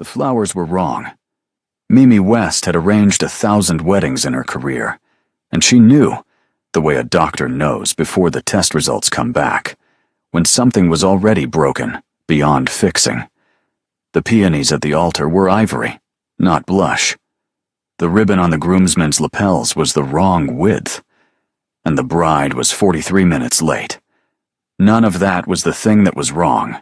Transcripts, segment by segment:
The flowers were wrong. Mimi West had arranged 1,000 weddings in her career, and she knew, the way a doctor knows before the test results come back, when something was already broken, beyond fixing. The peonies at the altar were ivory, not blush. The ribbon on the groomsmen's lapels was the wrong width, and the bride was 43 minutes late. None of that was the thing that was wrong.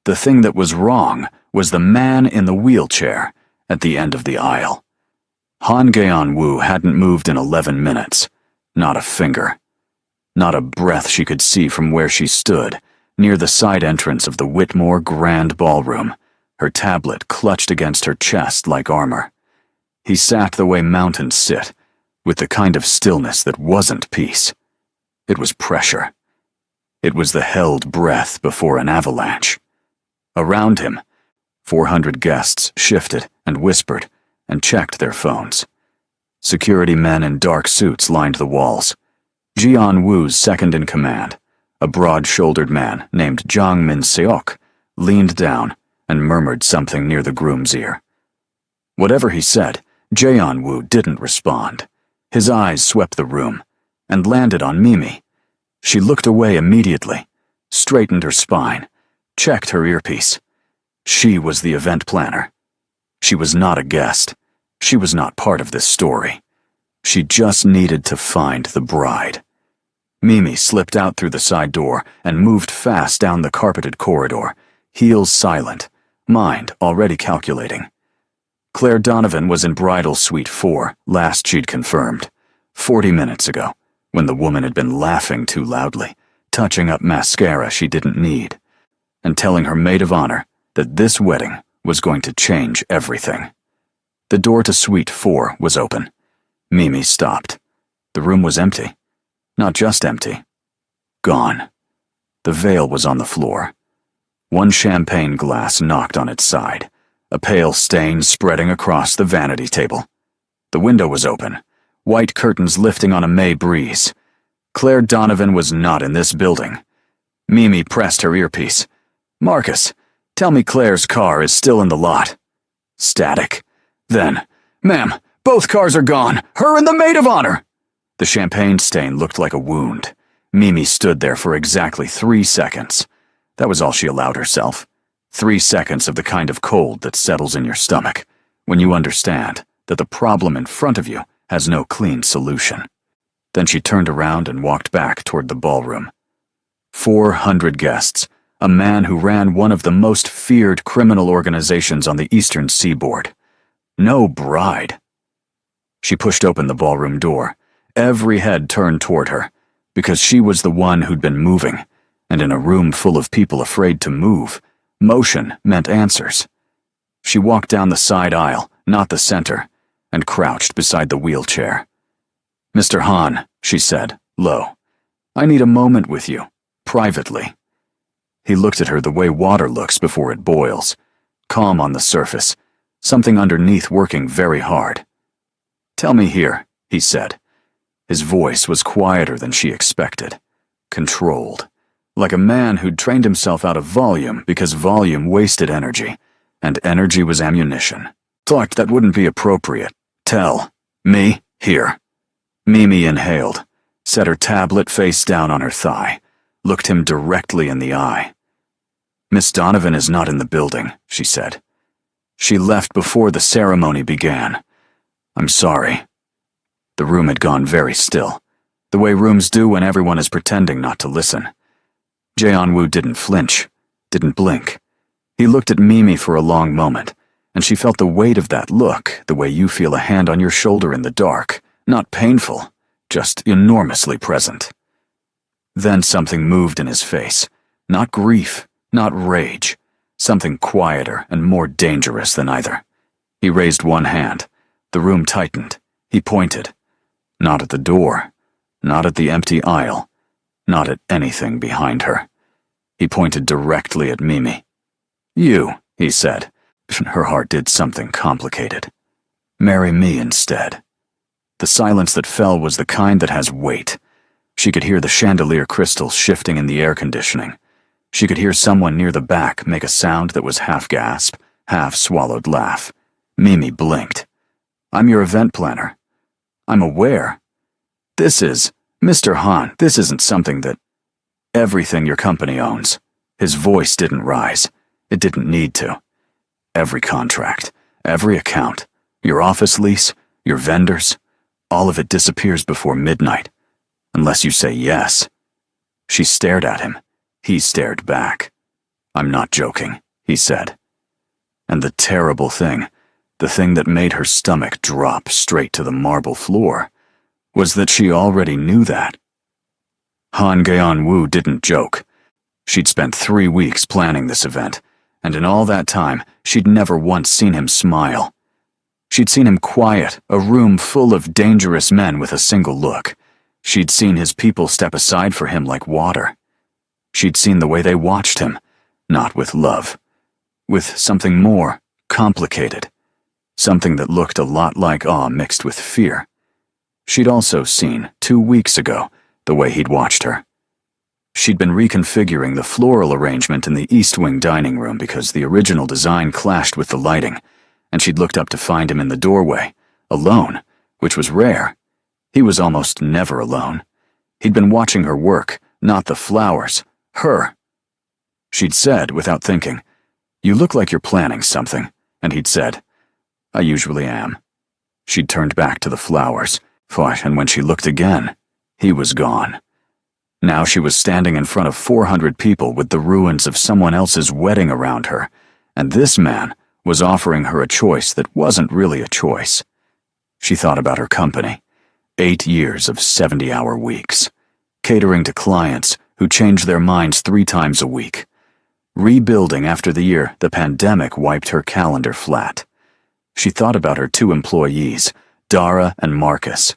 The thing that was wrong was the man in the wheelchair at the end of the aisle. Han Geon-woo hadn't moved in 11 minutes. Not a finger. Not a breath she could see from where she stood, near the side entrance of the Whitmore Grand Ballroom, her tablet clutched against her chest like armor. He sat the way mountains sit, with the kind of stillness that wasn't peace. It was pressure. It was the held breath before an avalanche. Around him, 400 guests shifted and whispered and checked their phones. Security men in dark suits lined the walls. Jeon-woo's second-in-command, a broad-shouldered man named Jang Min-seok, leaned down and murmured something near the groom's ear. Whatever he said, Jeon-woo didn't respond. His eyes swept the room and landed on Mimi. She looked away immediately, straightened her spine, checked her earpiece. She was the event planner. She was not a guest. She was not part of this story. She just needed to find the bride. Mimi slipped out through the side door and moved fast down the carpeted corridor, heels silent, mind already calculating. Claire Donovan was in bridal suite 4, last she'd confirmed, 40 minutes ago, when the woman had been laughing too loudly, touching up mascara she didn't need, and telling her maid of honor that this wedding was going to change everything. The door to suite 4 was open. Mimi stopped. The room was empty. Not just empty. Gone. The veil was on the floor. One champagne glass knocked on its side, a pale stain spreading across the vanity table. The window was open, white curtains lifting on a May breeze. Claire Donovan was not in this building. Mimi pressed her earpiece. "Marcus, tell me Claire's car is still in the lot." Static. Then, "Ma'am, both cars are gone. Her and the maid of honor." The champagne stain looked like a wound. Mimi stood there for exactly 3 seconds. That was all she allowed herself. 3 seconds of the kind of cold that settles in your stomach when you understand that the problem in front of you has no clean solution. Then she turned around and walked back toward the ballroom. 400 guests, a man who ran one of the most feared criminal organizations on the eastern seaboard. No bride. She pushed open the ballroom door. Every head turned toward her, because she was the one who'd been moving, and in a room full of people afraid to move, motion meant answers. She walked down the side aisle, not the center, and crouched beside the wheelchair. "Mr. Han," she said, low, "I need a moment with you, privately." He looked at her the way water looks before it boils, calm on the surface, something underneath working very hard. "Tell me here," he said. His voice was quieter than she expected, controlled, like a man who'd trained himself out of volume because volume wasted energy, and energy was ammunition. "Thought that wouldn't be appropriate. Tell me here." Mimi inhaled, set her tablet face down on her thigh, looked him directly in the eye. "Miss Donovan is not in the building," she said. "She left before the ceremony began. I'm sorry." The room had gone very still, the way rooms do when everyone is pretending not to listen. Jeon-woo didn't flinch, didn't blink. He looked at Mimi for a long moment, and she felt the weight of that look the way you feel a hand on your shoulder in the dark, not painful, just enormously present. Then something moved in his face, not grief, not rage, something quieter and more dangerous than either. He raised one hand. The room tightened. He pointed. Not at the door, not at the empty aisle, not at anything behind her. He pointed directly at Mimi. "You," he said. Her heart did something complicated. "Marry me instead." The silence that fell was the kind that has weight. She could hear the chandelier crystals shifting in the air conditioning. She could hear someone near the back make a sound that was half gasp, half-swallowed laugh. Mimi blinked. I'm your event planner. I'm aware. This is, Mr. Han, this isn't something that... Everything your company owns. His voice didn't rise. It didn't need to. Every contract, every account, your office lease, your vendors, all of it disappears before midnight. Unless you say yes. She stared at him. He stared back. I'm not joking, he said. And the terrible thing, the thing that made her stomach drop straight to the marble floor, was that she already knew that. Han Geon-woo didn't joke. She'd spent 3 weeks planning this event, and in all that time, she'd never once seen him smile. She'd seen him quiet, a room full of dangerous men with a single look. She'd seen his people step aside for him like water. She'd seen the way they watched him, not with love, with something more complicated, something that looked a lot like awe mixed with fear. She'd also seen, 2 weeks ago, the way he'd watched her. She'd been reconfiguring the floral arrangement in the East Wing dining room because the original design clashed with the lighting, and she'd looked up to find him in the doorway, alone, which was rare. He was almost never alone. He'd been watching her work, not the flowers, her. She'd said, without thinking, "You look like you're planning something," and he'd said, "I usually am." She'd turned back to the flowers, and when she looked again, he was gone. Now she was standing in front of 400 people with the ruins of someone else's wedding around her, and this man was offering her a choice that wasn't really a choice. She thought about her company. 8 years of 70-hour weeks, catering to clients who changed their minds 3 times a week, rebuilding after the year the pandemic wiped her calendar flat. She thought about her 2 employees, Dara and Marcus,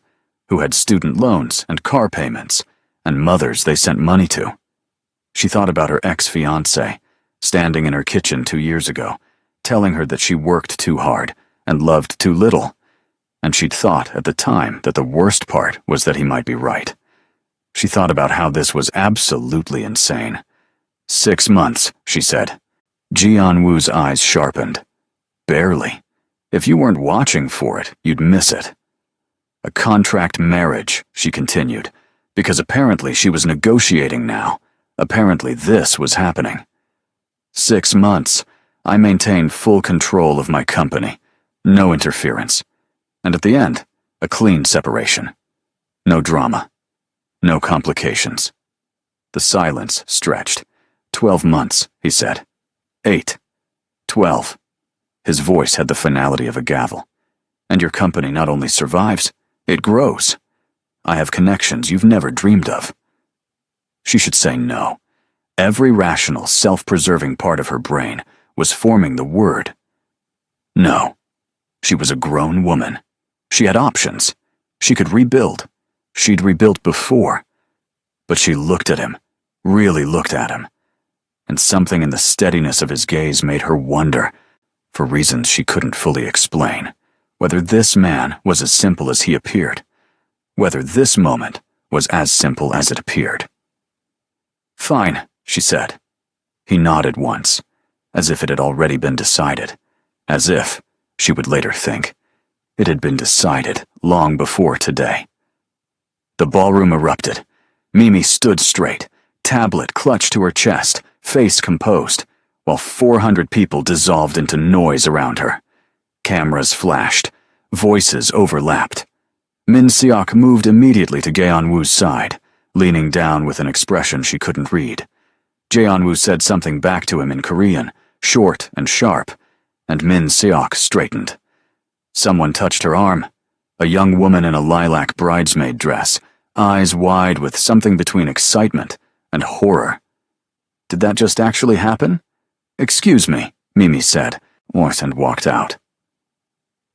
who had student loans and car payments, and mothers they sent money to. She thought about her ex-fiancé, standing in her kitchen 2 years ago, telling her that she worked too hard and loved too little, and she'd thought at the time that the worst part was that he might be right. She thought about how this was absolutely insane. 6 months, she said. Geon-woo's eyes sharpened. Barely. If you weren't watching for it, you'd miss it. A contract marriage, she continued, because apparently she was negotiating now. Apparently this was happening. 6 months. I maintained full control of my company. No interference. And at the end, a clean separation. No drama. No complications. The silence stretched. 12 months, he said. 8. 12. His voice had the finality of a gavel. And your company not only survives, it grows. I have connections you've never dreamed of. She should say no. Every rational, self-preserving part of her brain was forming the word. No. She was a grown woman. She had options. She could rebuild. She'd rebuilt before. But she looked at him, really looked at him. And something in the steadiness of his gaze made her wonder, for reasons she couldn't fully explain, whether this man was as simple as he appeared, whether this moment was as simple as it appeared. Fine, she said. He nodded once, as if it had already been decided, as if, she would later think, it had been decided long before today. The ballroom erupted. Mimi stood straight, tablet clutched to her chest, face composed, while 400 people dissolved into noise around her. Cameras flashed. Voices overlapped. Min Seok moved immediately to Geon-woo's side, leaning down with an expression she couldn't read. Geon-woo said something back to him in Korean, short and sharp, and Min Seok straightened. Someone touched her arm. A young woman in a lilac bridesmaid dress, eyes wide with something between excitement and horror. Did that just actually happen? Excuse me, Mimi said, and walked out.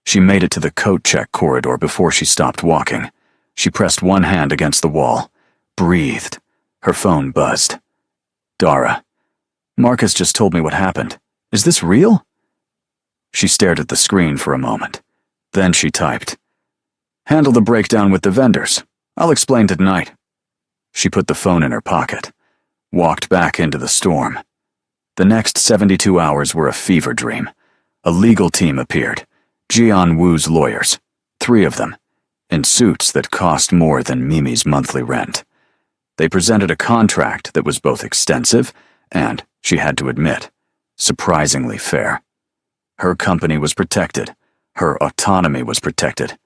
She made it to the coat check corridor before she stopped walking. She pressed one hand against the wall, breathed. Her phone buzzed. Dara. Marcus just told me what happened. Is this real? She stared at the screen for a moment. Then she typed, "Handle the breakdown with the vendors. I'll explain tonight." She put the phone in her pocket, walked back into the storm. The next 72 hours were a fever dream. A legal team appeared, Jian Wu's lawyers, 3 of them, in suits that cost more than Mimi's monthly rent. They presented a contract that was both extensive and, she had to admit, surprisingly fair. Her company was protected. Her autonomy was protected.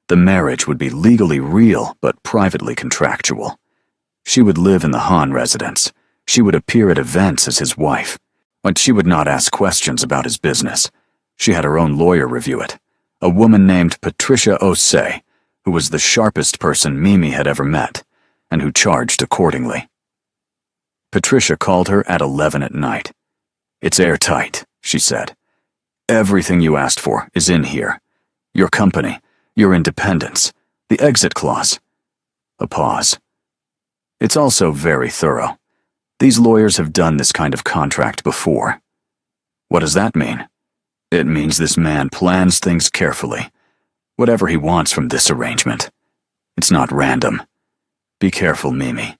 The marriage would be legally real but privately contractual. She would live in the Han residence. She would appear at events as his wife. But she would not ask questions about his business. She had her own lawyer review it, a woman named Patricia Osei, who was the sharpest person Mimi had ever met, and who charged accordingly. Patricia called her at 11 at night. "It's airtight," she said. "Everything you asked for is in here. Your company, your independence, the exit clause." A pause. "It's also very thorough. These lawyers have done this kind of contract before." "What does that mean?" "It means this man plans things carefully. Whatever he wants from this arrangement. It's not random. Be careful, Mimi."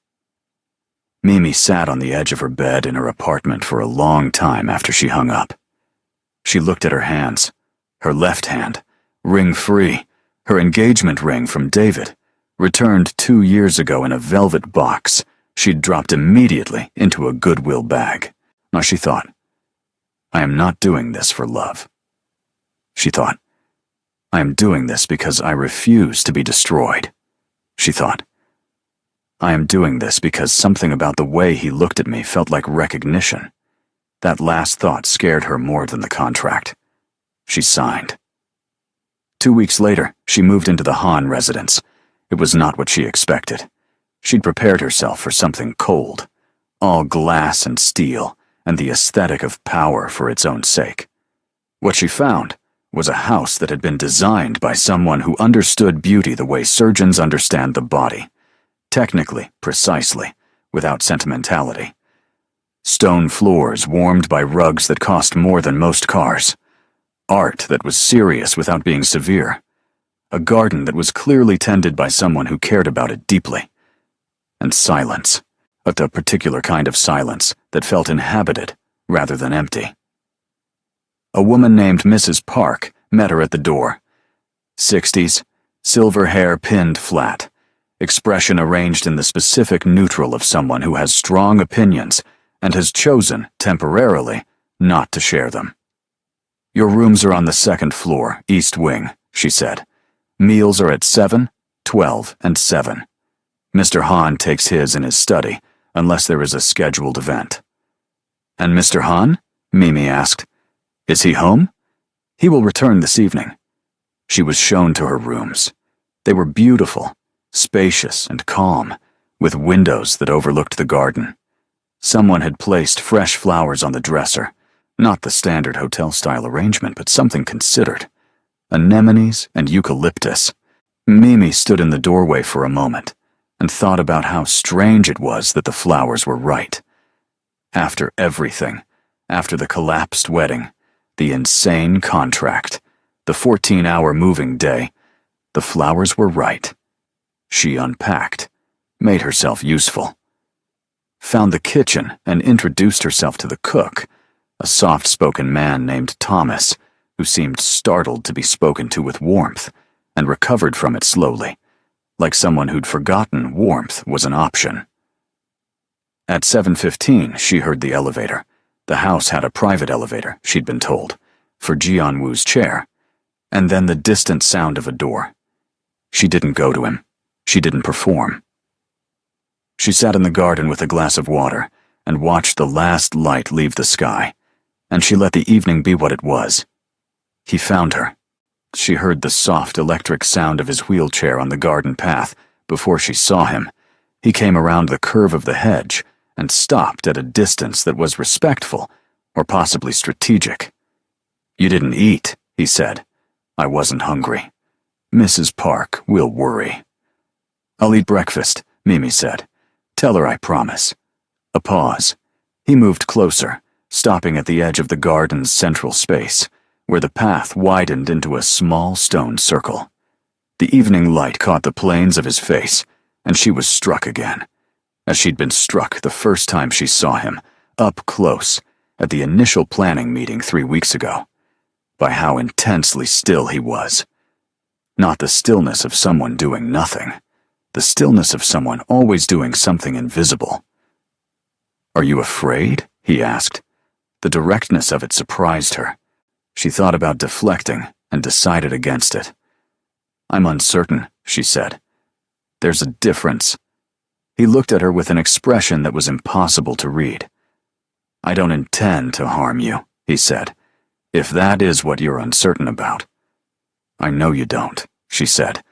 Mimi sat on the edge of her bed in her apartment for a long time after she hung up. She looked at her hands, her left hand, ring-free, her engagement ring from David, returned 2 years ago in a velvet box she'd dropped immediately into a Goodwill bag. Now she thought, "I am not doing this for love." She thought, "I am doing this because I refuse to be destroyed." She thought, "I am doing this because something about the way he looked at me felt like recognition." That last thought scared her more than the contract. She signed. 2 weeks later, she moved into the Han residence. It was not what she expected. She'd prepared herself for something cold, all glass and steel, and the aesthetic of power for its own sake. What she found was a house that had been designed by someone who understood beauty the way surgeons understand the body. Technically, precisely, without sentimentality. Stone floors warmed by rugs that cost more than most cars. Art that was serious without being severe. A garden that was clearly tended by someone who cared about it deeply. And silence, but a particular kind of silence that felt inhabited rather than empty. A woman named Mrs. Park met her at the door. 60s, silver hair pinned flat, expression arranged in the specific neutral of someone who has strong opinions and has chosen, temporarily, not to share them. "Your rooms are on the 2nd floor, East Wing," she said. "Meals are at 7, 12, and 7. Mr. Han takes his in his study, unless there is a scheduled event." "And Mr. Han?" Mimi asked. "Is he home?" "He will return this evening." She was shown to her rooms. They were beautiful, spacious and calm, with windows that overlooked the garden. Someone had placed fresh flowers on the dresser, not the standard hotel-style arrangement, but something considered. Anemones and eucalyptus. Mimi stood in the doorway for a moment and thought about how strange it was that the flowers were right. After everything, after the collapsed wedding, the insane contract, the 14-hour moving day, the flowers were right. She unpacked, made herself useful. Found the kitchen and introduced herself to the cook, a soft-spoken man named Thomas, who seemed startled to be spoken to with warmth, and recovered from it slowly, like someone who'd forgotten warmth was an option. At 7:15, she heard the elevator. The house had a private elevator, she'd been told, for Jian Wu's chair, and then the distant sound of a door. She didn't go to him. She didn't perform. She sat in the garden with a glass of water and watched the last light leave the sky, and she let the evening be what it was. He found her. She heard the soft electric sound of his wheelchair on the garden path before she saw him. He came around the curve of the hedge and stopped at a distance that was respectful, or possibly strategic. "You didn't eat," he said. "I wasn't hungry. Mrs. Park will worry." "I'll eat breakfast," Mimi said. "Tell her I promise." A pause. He moved closer, stopping at the edge of the garden's central space, where the path widened into a small stone circle. The evening light caught the planes of his face, and she was struck again, as she'd been struck the first time she saw him, up close, at the initial planning meeting 3 weeks ago. by how intensely still he was. Not the stillness of someone doing nothing, the stillness of someone always doing something invisible. "Are you afraid?" he asked. The directness of it surprised her. She thought about deflecting and decided against it. "I'm uncertain," she said. "There's a difference." He looked at her with an expression that was impossible to read. "I don't intend to harm you," he said, "if that is what you're uncertain about." "I know you don't," she said,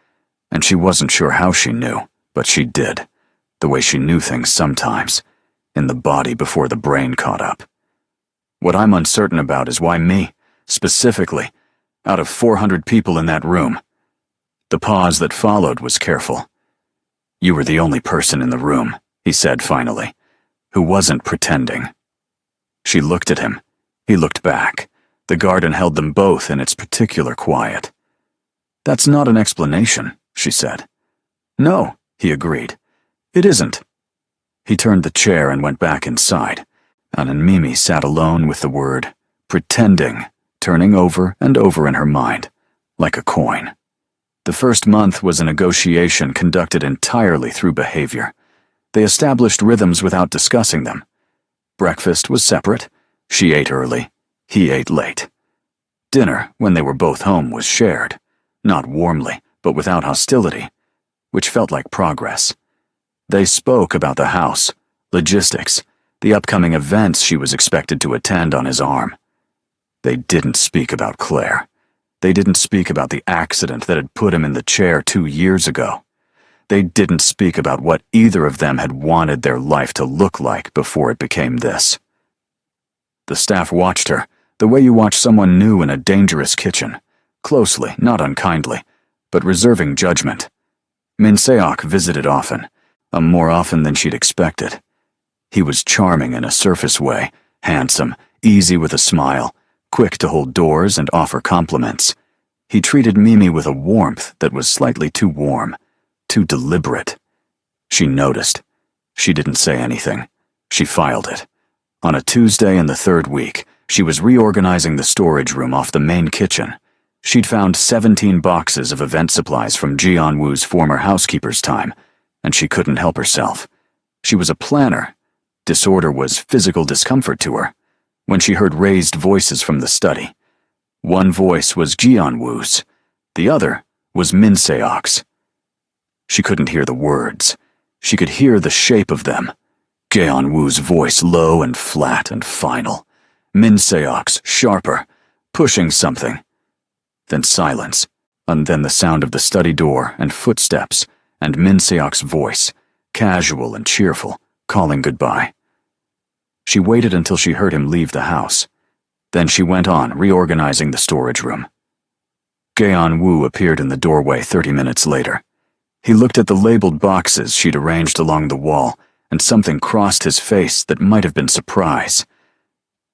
and she wasn't sure how she knew, but she did, the way she knew things sometimes, in the body before the brain caught up. "What I'm uncertain about is why me, specifically, out of 400 people in that room." The pause that followed was careful. "You were the only person in the room," he said finally, "who wasn't pretending." She looked at him. He looked back. The garden held them both in its particular quiet. "That's not an explanation," she said. "No," he agreed. "It isn't." He turned the chair and went back inside, and Mimi sat alone with the word pretending turning over and over in her mind, like a coin. The first month was a negotiation conducted entirely through behavior. They established rhythms without discussing them. Breakfast was separate. She ate early. He ate late. Dinner, when they were both home, was shared, not warmly, but without hostility, which felt like progress. They spoke about the house, logistics, the upcoming events she was expected to attend on his arm. They didn't speak about Claire. They didn't speak about the accident that had put him in the chair 2 years ago. They didn't speak about what either of them had wanted their life to look like before it became this. The staff watched her, the way you watch someone new in a dangerous kitchen, closely, not unkindly, but reserving judgment. Min Seok visited often, more often than she'd expected. He was charming in a surface way, handsome, easy with a smile, quick to hold doors and offer compliments. He treated Mimi with a warmth that was slightly too warm, too deliberate. She noticed. She didn't say anything. She filed it. On a Tuesday in the 3rd week, she was reorganizing the storage room off the main kitchen. She'd found 17 boxes of event supplies from Ji-on-woo's former housekeeper's time, and she couldn't help herself. She was a planner. Disorder was physical discomfort to her. When she heard raised voices from the study. One voice was Ji-on-woo's. The other was Min Seok's. She couldn't hear the words. She could hear the shape of them. Ji-on-woo's voice low and flat and final. Min Seok's sharper, pushing something. Then silence, and then the sound of the study door and footsteps, and Min Seok's voice, casual and cheerful, calling goodbye. She waited until she heard him leave the house. Then she went on, reorganizing the storage room. Ji-on-woo appeared in the doorway 30 minutes later. He looked at the labeled boxes she'd arranged along the wall, and something crossed his face that might have been surprise.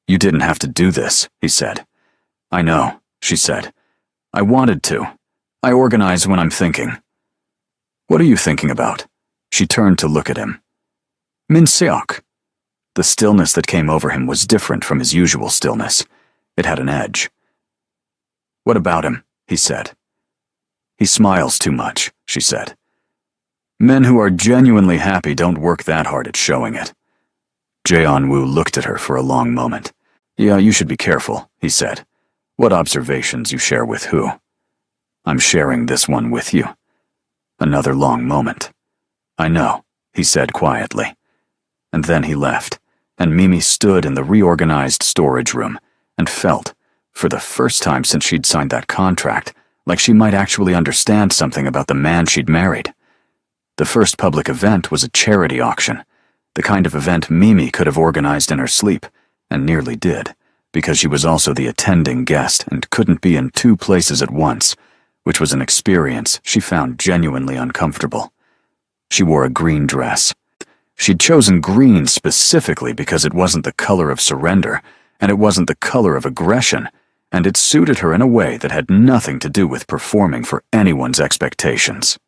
"You didn't have to do this," he said. "I know," she said. "I wanted to. I organize when I'm thinking." "What are you thinking about?" She turned to look at him. "Min Seok." The stillness that came over him was different from his usual stillness. It had an edge. "What about him?" he said. "He smiles too much," she said. "Men who are genuinely happy don't work that hard at showing it." Ji-on-woo looked at her for a long moment. "Yeah, you should be careful," he said. "What observations you share with who?" "I'm sharing this one with you." Another long moment. "I know," he said quietly. And then he left, and Mimi stood in the reorganized storage room and felt, for the first time since she'd signed that contract, like she might actually understand something about the man she'd married. The first public event was a charity auction, the kind of event Mimi could have organized in her sleep, and nearly did, because she was also the attending guest and couldn't be in 2 places at once, which was an experience she found genuinely uncomfortable. She wore a green dress. She'd chosen green specifically because it wasn't the color of surrender, and it wasn't the color of aggression, and it suited her in a way that had nothing to do with performing for anyone's expectations.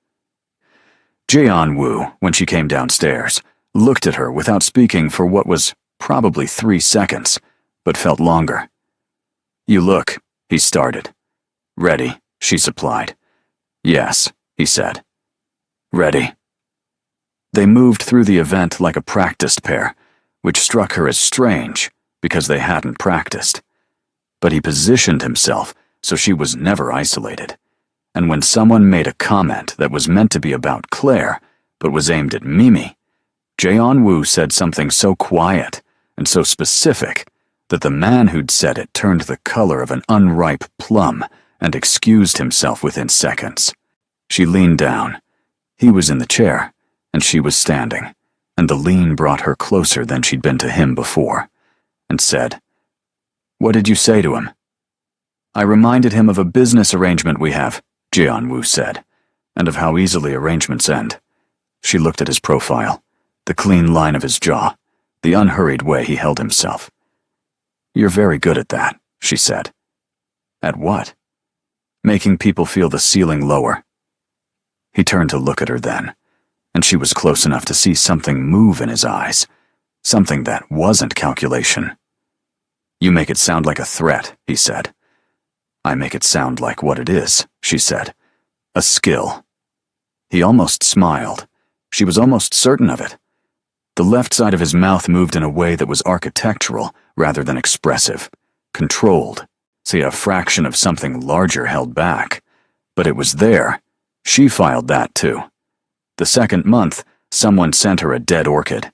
Ji-on-woo, when she came downstairs, looked at her without speaking for what was probably 3 seconds, but felt longer. "You look," he started. "Ready," she supplied. "Yes," he said. "Ready." They moved through the event like a practiced pair, which struck her as strange because they hadn't practiced. But he positioned himself so she was never isolated. And when someone made a comment that was meant to be about Claire, but was aimed at Mimi, Jae-woo said something so quiet and so specific that the man who'd said it turned the color of an unripe plum and excused himself within seconds. She leaned down. He was in the chair, and she was standing, and the lean brought her closer than she'd been to him before, and said, "What did you say to him?" "I reminded him of a business arrangement we have," Jae-woo said, "and of how easily arrangements end." She looked at his profile, the clean line of his jaw, the unhurried way he held himself. "You're very good at that," she said. "At what?" "Making people feel the ceiling lower." He turned to look at her then, and she was close enough to see something move in his eyes, something that wasn't calculation. "You make it sound like a threat," he said. "I make it sound like what it is," she said. "A skill." He almost smiled. She was almost certain of it. The left side of his mouth moved in a way that was architectural rather than expressive, controlled. See, a fraction of something larger held back. But it was there. She filed that too. The second month, someone sent her a dead orchid.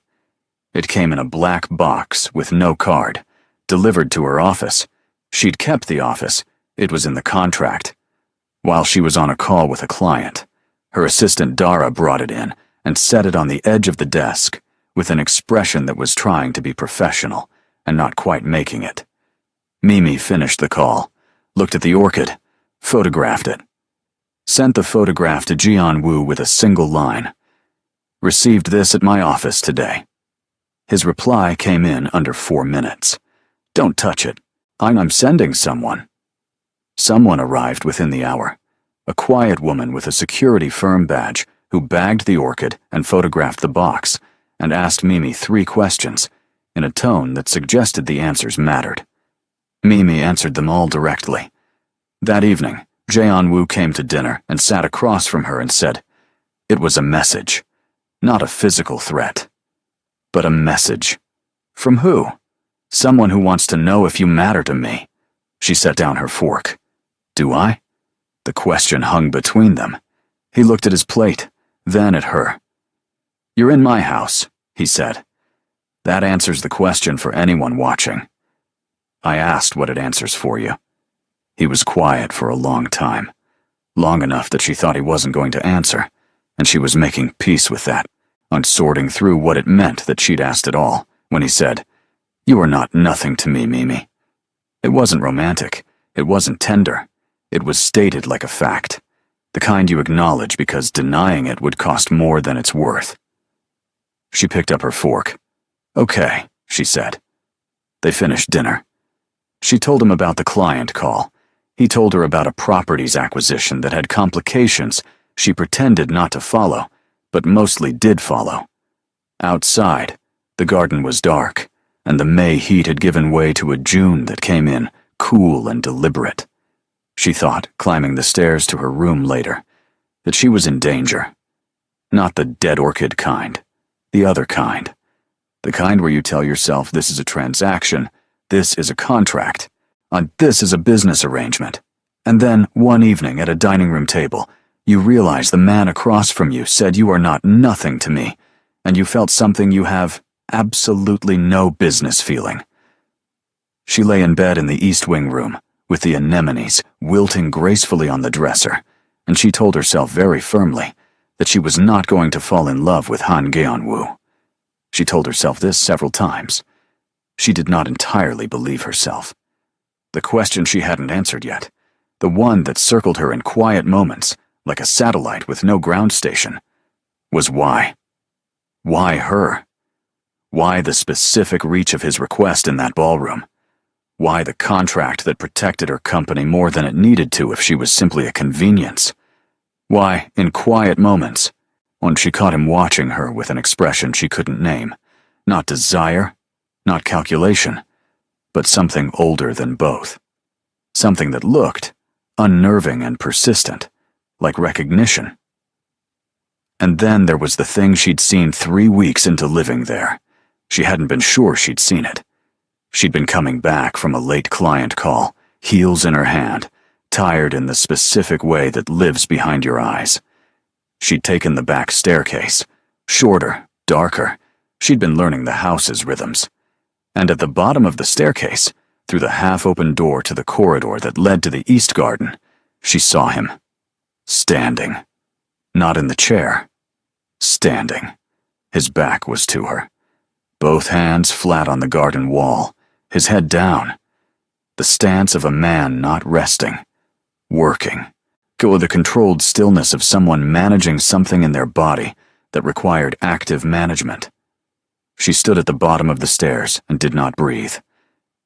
It came in a black box with no card, delivered to her office. She'd kept the office. It was in the contract. While she was on a call with a client, her assistant Dara brought it in and set it on the edge of the desk, with an expression that was trying to be professional and not quite making it. Mimi finished the call, looked at the orchid, photographed it. Sent the photograph to Jae-woo with a single line. "Received this at my office today." His reply came in under 4 minutes. "Don't touch it. I'm sending someone." Someone arrived within the hour. A quiet woman with a security firm badge who bagged the orchid and photographed the box and asked Mimi 3 questions in a tone that suggested the answers mattered. Mimi answered them all directly. That evening, Jae-woo came to dinner and sat across from her and said, "It was a message, not a physical threat, but a message." "From who?" "Someone who wants to know if you matter to me." She set down her fork. "Do I?" The question hung between them. He looked at his plate, then at her. "You're in my house," he said. "That answers the question for anyone watching." "I asked what it answers for you." He was quiet for a long time, long enough that she thought he wasn't going to answer, and she was making peace with that, unsorting through what it meant that she'd asked it all, when he said, "You are not nothing to me, Mimi." It wasn't romantic, it wasn't tender, it was stated like a fact, the kind you acknowledge because denying it would cost more than it's worth. She picked up her fork. "Okay," she said. They finished dinner. She told him about the client call. He told her about a properties acquisition that had complications she pretended not to follow, but mostly did follow. Outside, the garden was dark, and the May heat had given way to a June that came in, cool and deliberate. She thought, climbing the stairs to her room later, that she was in danger. Not the dead orchid kind, the other kind. The kind where you tell yourself this is a transaction, this is a contract, this is a business arrangement. And then, one evening at a dining room table, you realize the man across from you said you are not nothing to me, and you felt something you have absolutely no business feeling. She lay in bed in the East Wing room, with the anemones wilting gracefully on the dresser, and she told herself very firmly that she was not going to fall in love with Han Jae-woo. She told herself this several times. She did not entirely believe herself. The question she hadn't answered yet, the one that circled her in quiet moments, like a satellite with no ground station, was why. Why her? Why the specific reach of his request in that ballroom? Why the contract that protected her company more than it needed to if she was simply a convenience? Why, in quiet moments, when she caught him watching her with an expression she couldn't name, not desire, not calculation, but something older than both. Something that looked unnerving and persistent, like recognition. And then there was the thing she'd seen 3 weeks into living there. She hadn't been sure she'd seen it. She'd been coming back from a late client call, heels in her hand, tired in the specific way that lives behind your eyes. She'd taken the back staircase, shorter, darker. She'd been learning the house's rhythms. And at the bottom of the staircase, through the half-open door to the corridor that led to the east garden, she saw him. Standing. Not in the chair. Standing. His back was to her. Both hands flat on the garden wall, his head down. The stance of a man not resting. Working. With the controlled stillness of someone managing something in their body that required active management. She stood at the bottom of the stairs and did not breathe.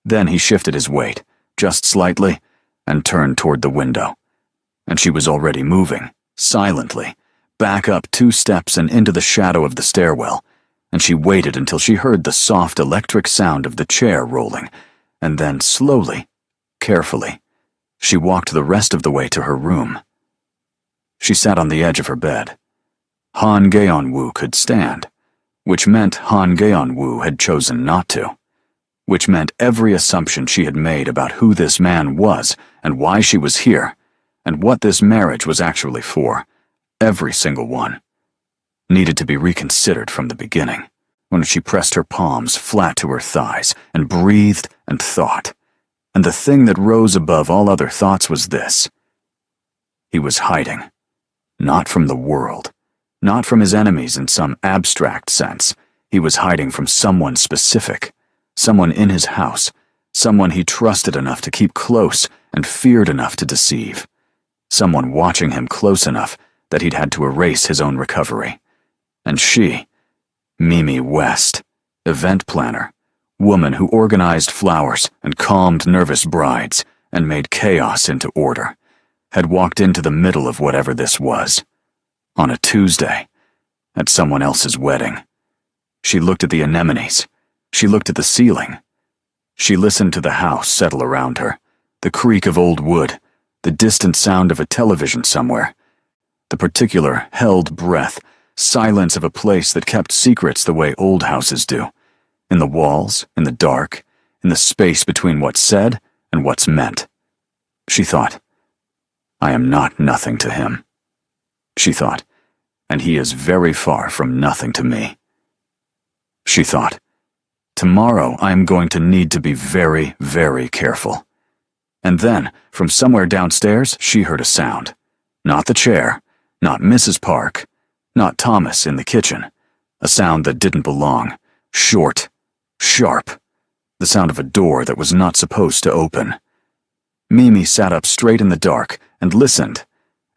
Then he shifted his weight, just slightly, and turned toward the window. And she was already moving, silently, back up 2 steps and into the shadow of the stairwell, and she waited until she heard the soft electric sound of the chair rolling, and then slowly, carefully, she walked the rest of the way to her room. She sat on the edge of her bed. Han Geon-woo could stand, which meant Han Geon-woo had chosen not to, which meant every assumption she had made about who this man was and why she was here, and what this marriage was actually for, every single one, needed to be reconsidered from the beginning, when she pressed her palms flat to her thighs and breathed and thought. And the thing that rose above all other thoughts was this. He was hiding. Not from the world. Not from his enemies in some abstract sense. He was hiding from someone specific. Someone in his house. Someone he trusted enough to keep close and feared enough to deceive. Someone watching him close enough that he'd had to erase his own recovery. And she, Mimi West, event planner, woman who organized flowers and calmed nervous brides and made chaos into order, had walked into the middle of whatever this was. On a Tuesday, at someone else's wedding. She looked at the anemones. She looked at the ceiling. She listened to the house settle around her, the creak of old wood, the distant sound of a television somewhere, the particular held breath, silence of a place that kept secrets the way old houses do. In the walls, in the dark, in the space between what's said and what's meant. She thought, I am not nothing to him. She thought, and he is very far from nothing to me. She thought, tomorrow I am going to need to be very, very careful. And then, from somewhere downstairs, she heard a sound. Not the chair, not Mrs. Park, not Thomas in the kitchen. A sound that didn't belong. Short. Sharp. The sound of a door that was not supposed to open. Mimi sat up straight in the dark and listened,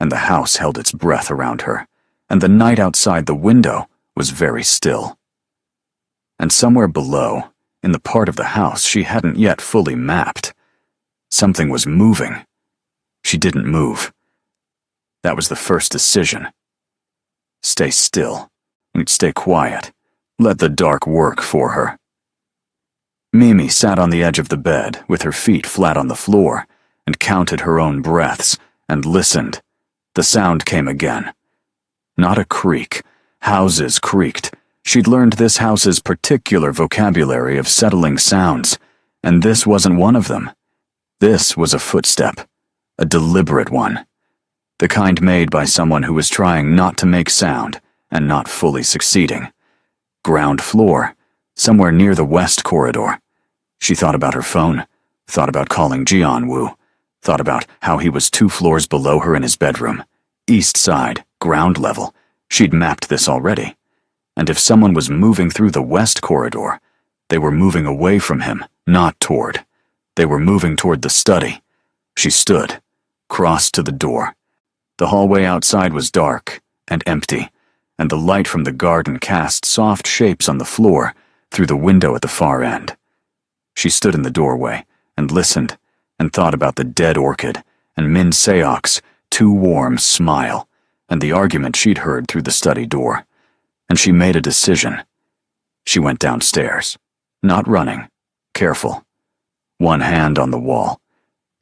and the house held its breath around her, and the night outside the window was very still. And somewhere below, in the part of the house she hadn't yet fully mapped, something was moving. She didn't move. That was the first decision. Stay still. Stay quiet. Let the dark work for her. Mimi sat on the edge of the bed with her feet flat on the floor and counted her own breaths and listened. The sound came again. Not a creak. Houses creaked. She'd learned this house's particular vocabulary of settling sounds, and this wasn't one of them. This was a footstep. A deliberate one. The kind made by someone who was trying not to make sound and not fully succeeding. Ground floor. Somewhere near the west corridor. She thought about her phone, thought about calling Jeon-woo, thought about how he was 2 floors below her in his bedroom. East side, ground level. She'd mapped this already. And if someone was moving through the west corridor, they were moving away from him, not toward. They were moving toward the study. She stood, crossed to the door. The hallway outside was dark and empty, and the light from the garden cast soft shapes on the floor through the window at the far end. She stood in the doorway and listened and thought about the dead orchid and Min Seok's too warm smile and the argument she'd heard through the study door. And she made a decision. She went downstairs, not running, careful. One hand on the wall.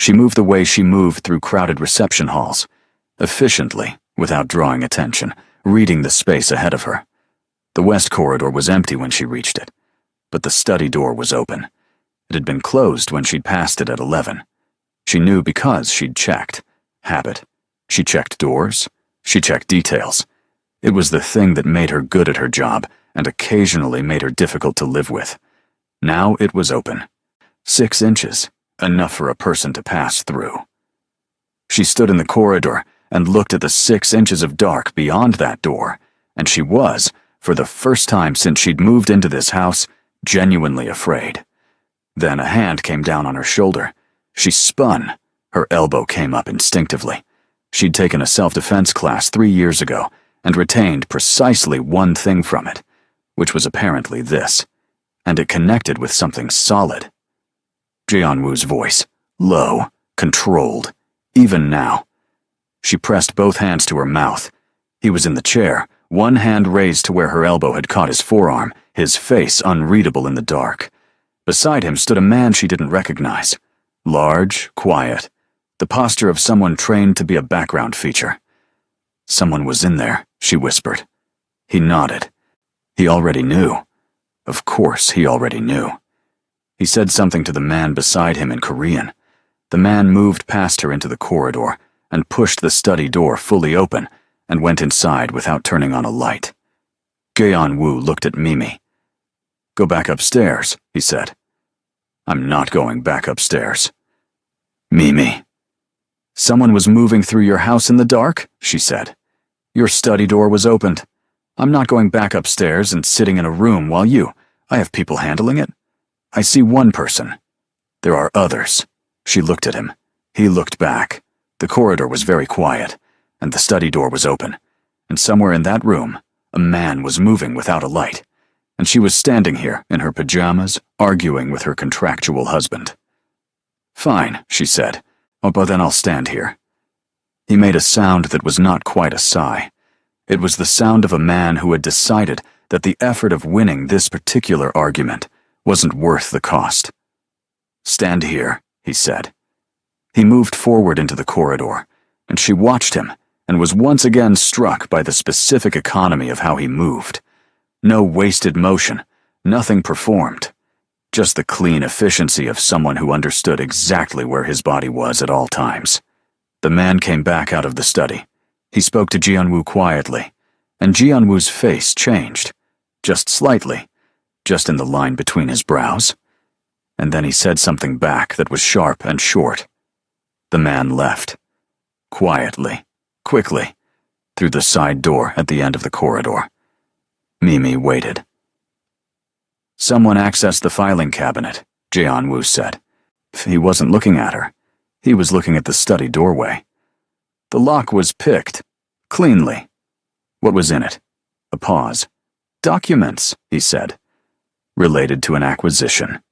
She moved the way she moved through crowded reception halls, efficiently, without drawing attention, reading the space ahead of her. The west corridor was empty when she reached it, but the study door was open. It had been closed when she'd passed it at 11. She knew because she'd checked. Habit. She checked doors. She checked details. It was the thing that made her good at her job and occasionally made her difficult to live with. Now it was open. 6 inches, enough for a person to pass through. She stood in the corridor and looked at the 6 inches of dark beyond that door, and she was, for the first time since she'd moved into this house, genuinely afraid. Then a hand came down on her shoulder. She spun. Her elbow came up instinctively. She'd taken a self-defense class 3 years ago and retained precisely one thing from it, which was apparently this, and it connected with something solid. Jianwu's voice, low, controlled, even now. She pressed both hands to her mouth. He was in the chair, one hand raised to where her elbow had caught his forearm, his face unreadable in the dark. Beside him stood a man she didn't recognize. Large, quiet, the posture of someone trained to be a background feature. Someone was in there, she whispered. He nodded. He already knew. Of course he already knew. He said something to the man beside him in Korean. The man moved past her into the corridor and pushed the study door fully open and went inside without turning on a light. Jianwu looked at Mimi. "Go back upstairs," he said. "I'm not going back upstairs." Mimi. "Someone was moving through your house in the dark," she said. "Your study door was opened. I'm not going back upstairs and sitting in a room while I have people handling it. I see one person. There are others." She looked at him. He looked back. The corridor was very quiet, and the study door was open, and somewhere in that room, a man was moving without a light, and she was standing here in her pajamas, arguing with her contractual husband. "Fine," she said. "Oh, but then I'll stand here." He made a sound that was not quite a sigh. It was the sound of a man who had decided that the effort of winning this particular argument wasn't worth the cost. "Stand here," he said. He moved forward into the corridor, and she watched him and was once again struck by the specific economy of how he moved. No wasted motion, nothing performed. Just the clean efficiency of someone who understood exactly where his body was at all times. The man came back out of the study. He spoke to Jianwu quietly, and Jianwu's face changed, just slightly, just in the line between his brows. And then he said something back that was sharp and short. The man left, quietly, quickly, through the side door at the end of the corridor. Mimi waited. "Someone accessed the filing cabinet," Jianwu said. He wasn't looking at her. He was looking at the study doorway. The lock was picked, cleanly. What was in it? A pause. "Documents," he said. "Related to an acquisition."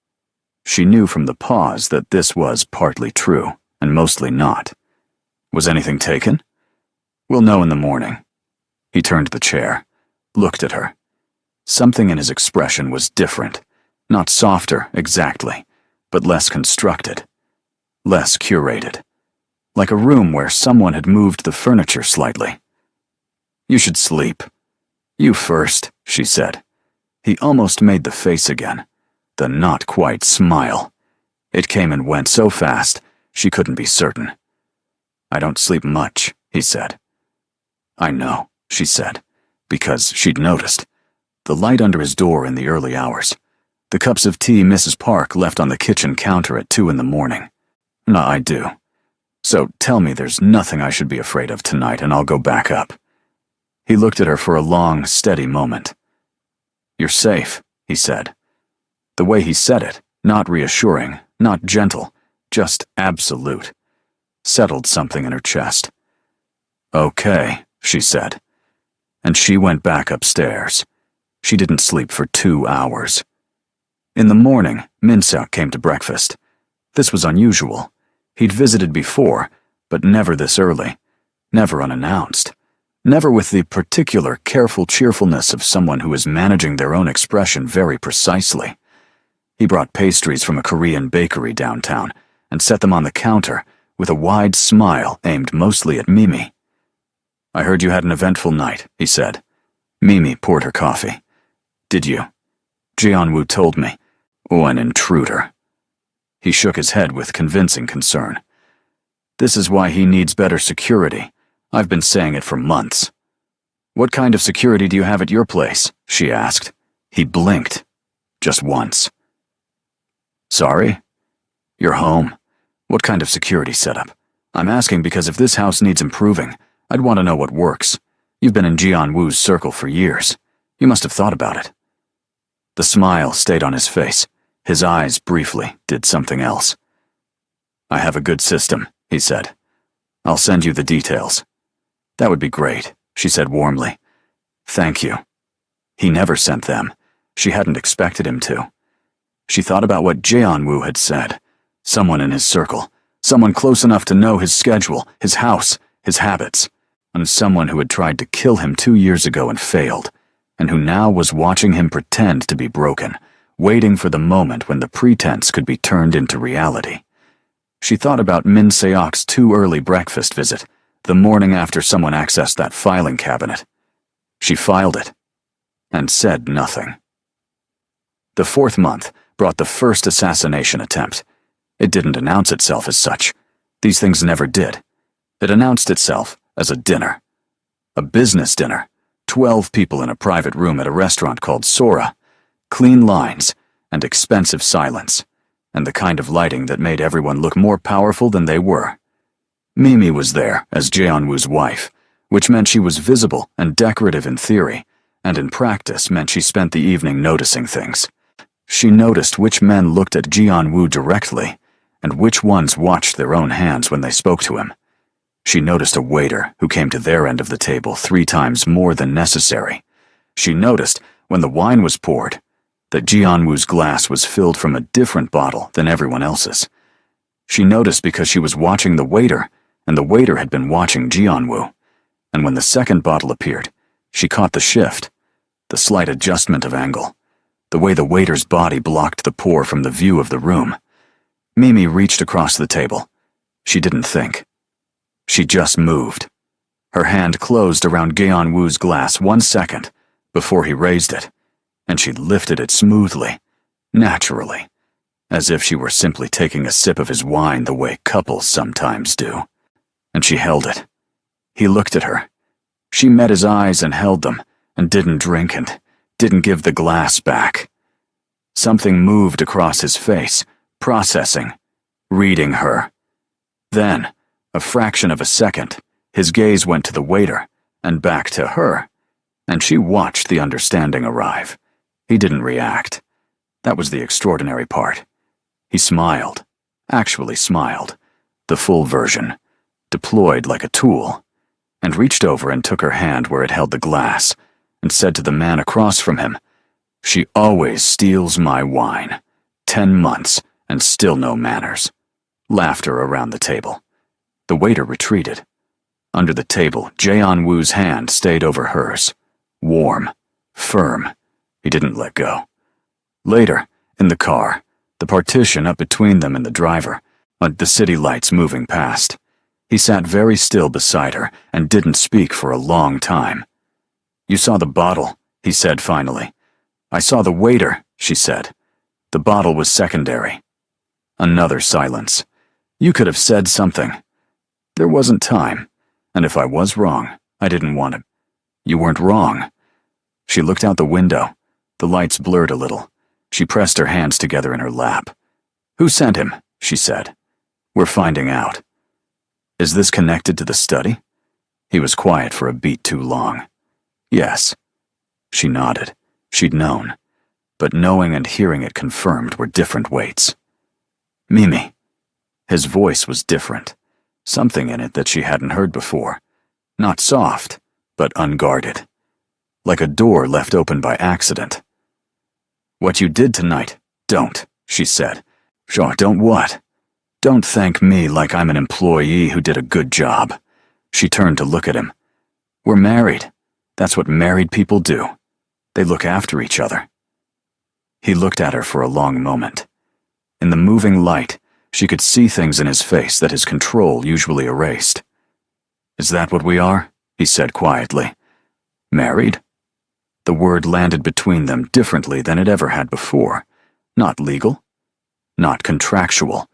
She knew from the pause that this was partly true, and mostly not. Was anything taken? "We'll know in the morning." He turned the chair, looked at her. Something in his expression was different, not softer, exactly, but less constructed, less curated, like a room where someone had moved the furniture slightly. "You should sleep." "You first," she said. He almost made the face again, the not-quite smile. It came and went so fast, she couldn't be certain. "I don't sleep much," he said. "I know," she said, because she'd noticed. The light under his door in the early hours. The cups of tea Mrs. Park left on the kitchen counter at 2 in the morning. "No, I do. So tell me there's nothing I should be afraid of tonight and I'll go back up." He looked at her for a long, steady moment. "You're safe," he said. The way he said it, not reassuring, not gentle, just absolute, settled something in her chest. "Okay," she said. And she went back upstairs. She didn't sleep for 2 hours. In the morning, Minseok came to breakfast. This was unusual. He'd visited before, but never this early, never unannounced, never with the particular careful cheerfulness of someone who is managing their own expression very precisely. He brought pastries from a Korean bakery downtown, and set them on the counter with a wide smile aimed mostly at Mimi. "I heard you had an eventful night," he said. Mimi poured her coffee. "Did you?" "Jianwu told me." "Oh, an intruder." He shook his head with convincing concern. "This is why he needs better security. I've been saying it for months." "What kind of security do you have at your place?" she asked. He blinked. Just once. "Sorry? You're home. What kind of security setup? I'm asking because if this house needs improving, I'd want to know what works. You've been in Jianwu's circle for years. You must have thought about it." The smile stayed on his face. His eyes briefly did something else. "I have a good system," he said. "I'll send you the details." "That would be great," she said warmly. "Thank you." He never sent them. She hadn't expected him to. She thought about what Jianwu had said. Someone in his circle. Someone close enough to know his schedule, his house, his habits. And someone who had tried to kill him 2 years ago and failed, and who now was watching him pretend to be broken, waiting for the moment when the pretense could be turned into reality. She thought about Min Seok's too early breakfast visit, the morning after someone accessed that filing cabinet. She filed it, and said nothing. The 4th month brought the first assassination attempt. It didn't announce itself as such. These things never did. It announced itself as a dinner. A business dinner. 12 people in a private room at a restaurant called Sora. Clean lines and expensive silence, and the kind of lighting that made everyone look more powerful than they were. Mimi was there as Jeonwoo's wife, which meant she was visible and decorative in theory, and in practice meant she spent the evening noticing things. She noticed which men looked at Jeonwoo directly, and which ones watched their own hands when they spoke to him. She noticed a waiter who came to their end of the table 3 times more than necessary. She noticed, when the wine was poured, that Jeonwoo's glass was filled from a different bottle than everyone else's. She noticed because she was watching the waiter, and the waiter had been watching Jeonwoo. And when the second bottle appeared, she caught the shift, the slight adjustment of angle, the way the waiter's body blocked the pour from the view of the room. Mimi reached across the table. She didn't think. She just moved. Her hand closed around Jeonwoo's glass 1 second before he raised it, and she lifted it smoothly, naturally, as if she were simply taking a sip of his wine the way couples sometimes do. And she held it. He looked at her. She met his eyes and held them, and didn't drink and didn't give the glass back. Something moved across his face, processing, reading her. Then, a fraction of a second, his gaze went to the waiter, and back to her, and she watched the understanding arrive. He didn't react. That was the extraordinary part. He smiled, actually smiled, the full version, deployed like a tool, and reached over and took her hand where it held the glass, and said to the man across from him, "She always steals my wine. 10 months, and still no manners." Laughter around the table. The waiter retreated. Under the table, Jeonwoo's hand stayed over hers. Warm, firm. He didn't let go. Later, in the car, the partition up between them and the driver, the city lights moving past. He sat very still beside her and didn't speak for a long time. "You saw the bottle," he said finally. "I saw the waiter," she said. "The bottle was secondary." Another silence. "You could have said something." "There wasn't time, and if I was wrong, I didn't want it." "You weren't wrong." She looked out the window. The lights blurred a little. She pressed her hands together in her lap. "Who sent him?" she said. "We're finding out." "Is this connected to the study?" He was quiet for a beat too long. "Yes." She nodded. She'd known. But knowing and hearing it confirmed were different weights. "Mimi." His voice was different. Something in it that she hadn't heard before. Not soft, but unguarded. Like a door left open by accident. "What you did tonight, don't," she said. "Sure, don't what?" "Don't thank me like I'm an employee who did a good job." She turned to look at him. "We're married. That's what married people do. They look after each other." He looked at her for a long moment. In the moving light, She could see things in his face that his control usually erased. "Is that what we are?" he said quietly. "Married?" The word landed between them differently than it ever had before. Not legal, not contractual,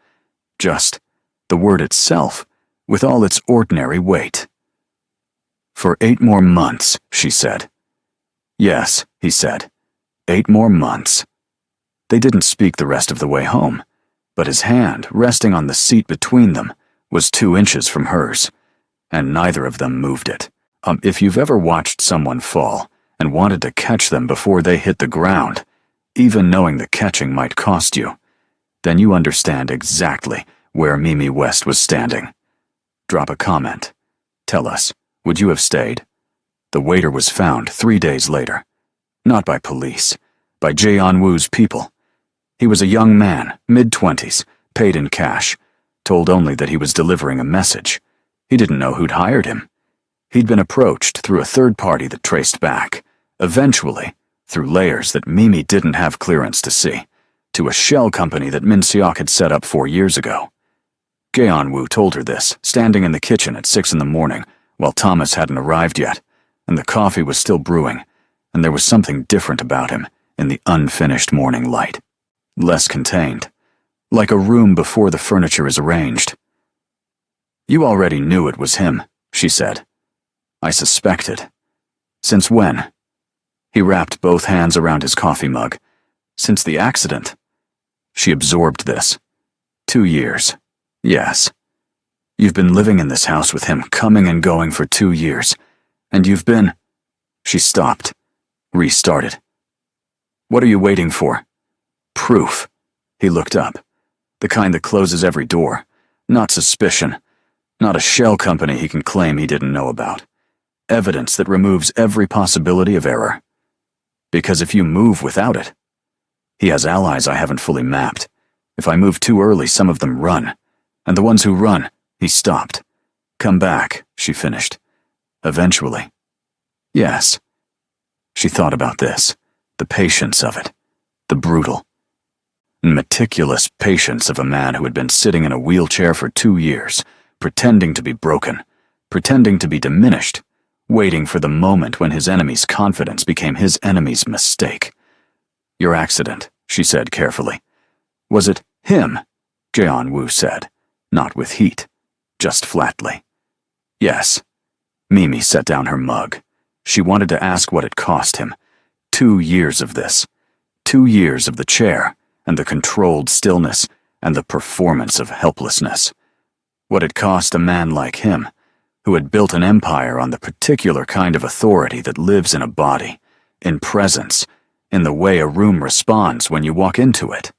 just the word itself, with all its ordinary weight. "For 8 more months," she said. "Yes," he said. 8 more months. They didn't speak the rest of the way home, but his hand, resting on the seat between them, was 2 inches from hers, and neither of them moved it. If you've ever watched someone fall and wanted to catch them before they hit the ground, even knowing the catching might cost you, then you understand exactly where Mimi West was standing. Drop a comment. Tell us, would you have stayed? The waiter was found 3 days later. Not by police, by Jae-on-woo's people. He was a young man, mid-20s, paid in cash, told only that he was delivering a message. He didn't know who'd hired him. He'd been approached through a third party that traced back, eventually, through layers that Mimi didn't have clearance to see, to a shell company that Min Seok had set up 4 years ago. Jae-on-woo told her this, standing in the kitchen at 6 in the morning, while Thomas hadn't arrived yet, and the coffee was still brewing, and there was something different about him in the unfinished morning light. Less contained, like a room before the furniture is arranged. "You already knew it was him," she said. "I suspected." "Since when?" He wrapped both hands around his coffee mug. "Since the accident." She absorbed this. 2 years. Yes. "You've been living in this house with him, coming and going for 2 years. And you've been—" She stopped, restarted. "What are you waiting for?" "Proof." He looked up. The kind that closes every door. Not suspicion. Not a shell company he can claim he didn't know about. Evidence that removes every possibility of error. Because if you move without it, he has allies I haven't fully mapped. If I move too early, some of them run. And the ones who run, he stopped. "Come back," she finished. "Eventually." "Yes." She thought about this, the patience of it, the brutal, meticulous patience of a man who had been sitting in a wheelchair for 2 years, pretending to be broken, pretending to be diminished, waiting for the moment when his enemy's confidence became his enemy's mistake. "Your accident," she said carefully. "Was it him?" Jae-on-woo said, not with heat, just flatly. "Yes." Mimi set down her mug. She wanted to ask what it cost him. 2 years of this. 2 years of the chair, and the controlled stillness, and the performance of helplessness. What it cost a man like him, who had built an empire on the particular kind of authority that lives in a body, in presence, in the way a room responds when you walk into it.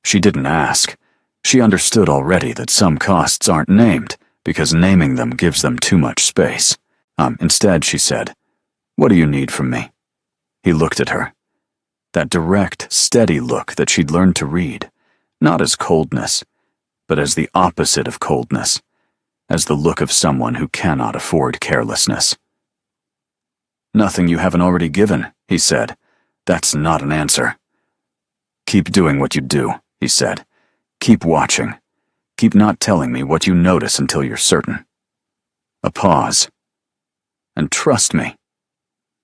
She didn't ask. She understood already that some costs aren't named, because naming them gives them too much space. Instead, she said, "What do you need from me?" He looked at her. That direct, steady look that she'd learned to read, not as coldness, but as the opposite of coldness, as the look of someone who cannot afford carelessness. "Nothing you haven't already given," he said. "That's not an answer." "Keep doing what you do," he said. "Keep watching. Keep not telling me what you notice until you're certain." A pause. "And trust me."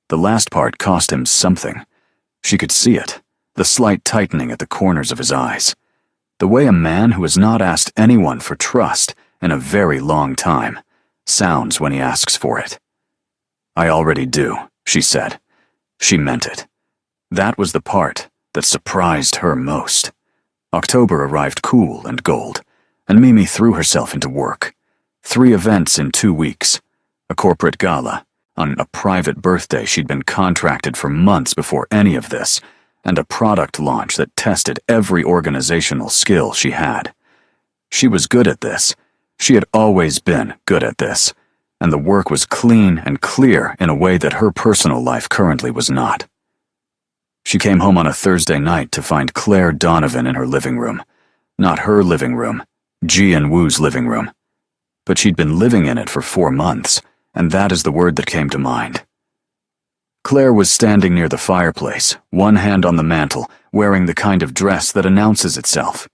The last part cost him something. She could see it, the slight tightening at the corners of his eyes. The way a man who has not asked anyone for trust in a very long time sounds when he asks for it. "I already do," she said. She meant it. That was the part that surprised her most. October arrived cool and gold, and Mimi threw herself into work. 3 events in 2 weeks. A corporate gala, on a private birthday she'd been contracted for months before any of this, and a product launch that tested every organizational skill she had. She was good at this. She had always been good at this, and the work was clean and clear in a way that her personal life currently was not. She came home on a Thursday night to find Claire Donovan in her living room. Not her living room, Ji-in-woo's living room. But she'd been living in it for 4 months, and that is the word that came to mind. Claire was standing near the fireplace, one hand on the mantel, wearing the kind of dress that announces itself.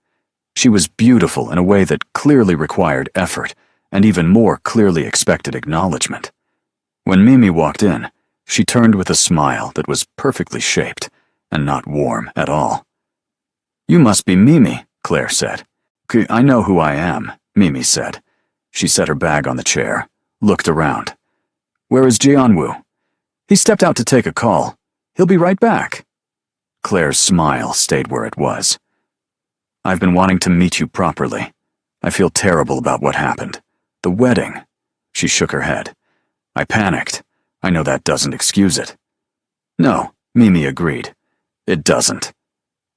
She was beautiful in a way that clearly required effort, and even more clearly expected acknowledgement. When Mimi walked in, she turned with a smile that was perfectly shaped, and not warm at all. "You must be Mimi," Claire said. "I know who I am," Mimi said. She set her bag on the chair, looked around. "Where is Jianwu?" "He stepped out to take a call. He'll be right back." Claire's smile stayed where it was. "I've been wanting to meet you properly. I feel terrible about what happened. The wedding." She shook her head. "I panicked. I know that doesn't excuse it." "No," Mimi agreed. "It doesn't."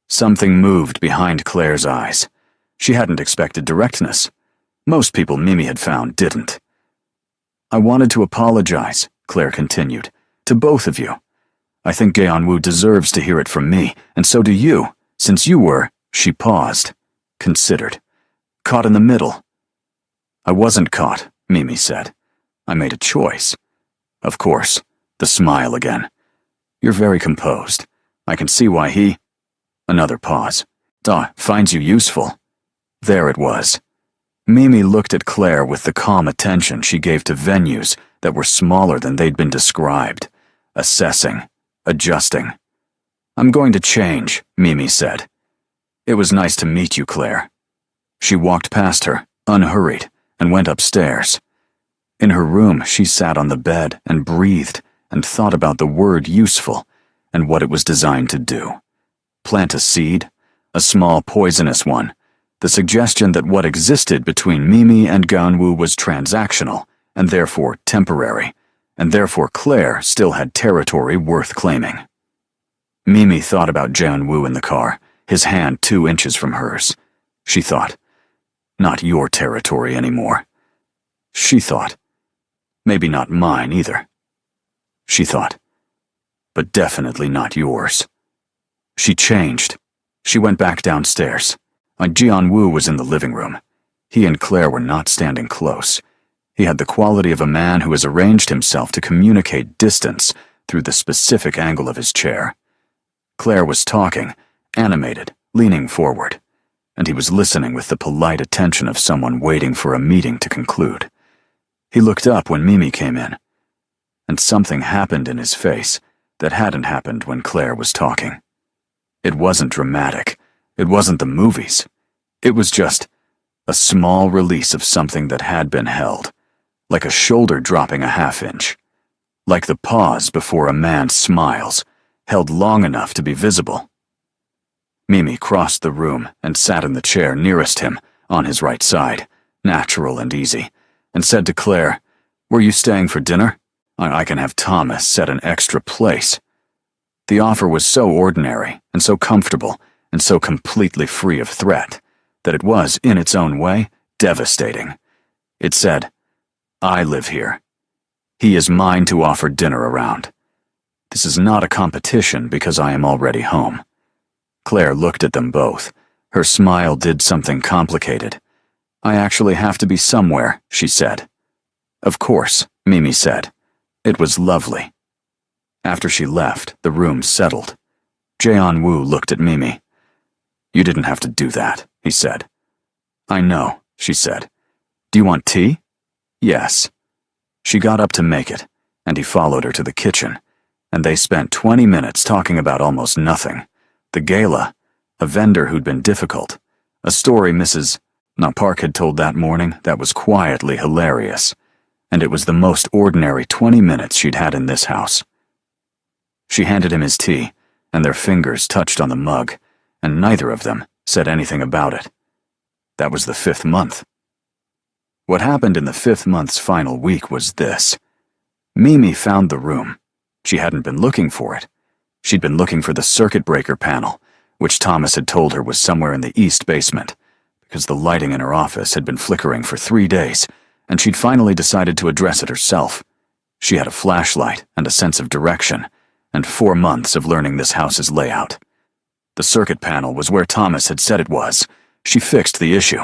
Something moved behind Claire's eyes. She hadn't expected directness. Most people Mimi had found didn't. "I wanted to apologize," Claire continued, "to both of you. I think Jianwu deserves to hear it from me, and so do you, since you were," she paused, considered, "caught in the middle." "I wasn't caught," Mimi said. "I made a choice." "Of course," the smile again. "You're very composed. I can see why he—" Another pause. "Finds you useful." There it was. Mimi looked at Claire with the calm attention she gave to venues that were smaller than they'd been described, assessing, adjusting. "I'm going to change," Mimi said. "It was nice to meet you, Claire." She walked past her, unhurried, and went upstairs. In her room, she sat on the bed and breathed and thought about the word useful and what it was designed to do. Plant a seed, a small poisonous one, the suggestion that what existed between Mimi and Jianwu was transactional and therefore temporary, and therefore Claire still had territory worth claiming. Mimi thought about Jianwu in the car, his hand 2 inches from hers. She thought, "Not your territory anymore." She thought, "Maybe not mine either." She thought, "But definitely not yours." She changed. She went back downstairs. Jianwu was in the living room. He and Claire were not standing close. He had the quality of a man who has arranged himself to communicate distance through the specific angle of his chair. Claire was talking, animated, leaning forward, and he was listening with the polite attention of someone waiting for a meeting to conclude. He looked up when Mimi came in, and something happened in his face that hadn't happened when Claire was talking. It wasn't dramatic. It wasn't the movies. It was just a small release of something that had been held, like a shoulder dropping a half-inch, like the pause before a man smiles, held long enough to be visible. Mimi crossed the room and sat in the chair nearest him, on his right side, natural and easy, and said to Claire, "Were you staying for dinner? I can have Thomas set an extra place." The offer was so ordinary and so comfortable and so completely free of threat that it was, in its own way, devastating. It said, "I live here. He is mine to offer dinner around. This is not a competition because I am already home." Claire looked at them both. Her smile did something complicated. "I actually have to be somewhere," she said. "Of course," Mimi said. It was lovely. After she left, the room settled. Jianwu looked at Mimi. "You didn't have to do that," he said. "I know," she said. "Do you want tea?" "Yes." She got up to make it, and he followed her to the kitchen, and they spent 20 minutes talking about almost nothing. The gala, a vendor who'd been difficult, a story Mrs. Park had told that morning that was quietly hilarious, and it was the most ordinary 20 minutes she'd had in this house. She handed him his tea, and their fingers touched on the mug, and neither of them said anything about it. That was the 5th month. What happened in the 5th month's final week was this. Mimi found the room. She hadn't been looking for it. She'd been looking for the circuit breaker panel, which Thomas had told her was somewhere in the east basement, because the lighting in her office had been flickering for 3 days, and she'd finally decided to address it herself. She had a flashlight and a sense of direction, and 4 months of learning this house's layout. The circuit panel was where Thomas had said it was. She fixed the issue.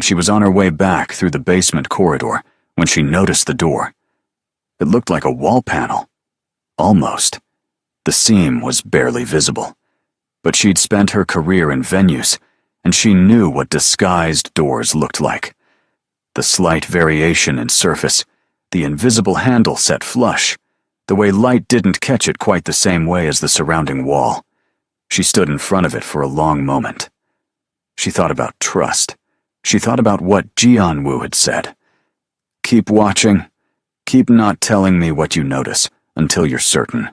She was on her way back through the basement corridor when she noticed the door. It looked like a wall panel. Almost. The seam was barely visible. But she'd spent her career in venues, and she knew what disguised doors looked like. The slight variation in surface, the invisible handle set flush, the way light didn't catch it quite the same way as the surrounding wall. She stood in front of it for a long moment. She thought about trust. She thought about what Jianwu had said. Keep watching. Keep not telling me what you notice until you're certain.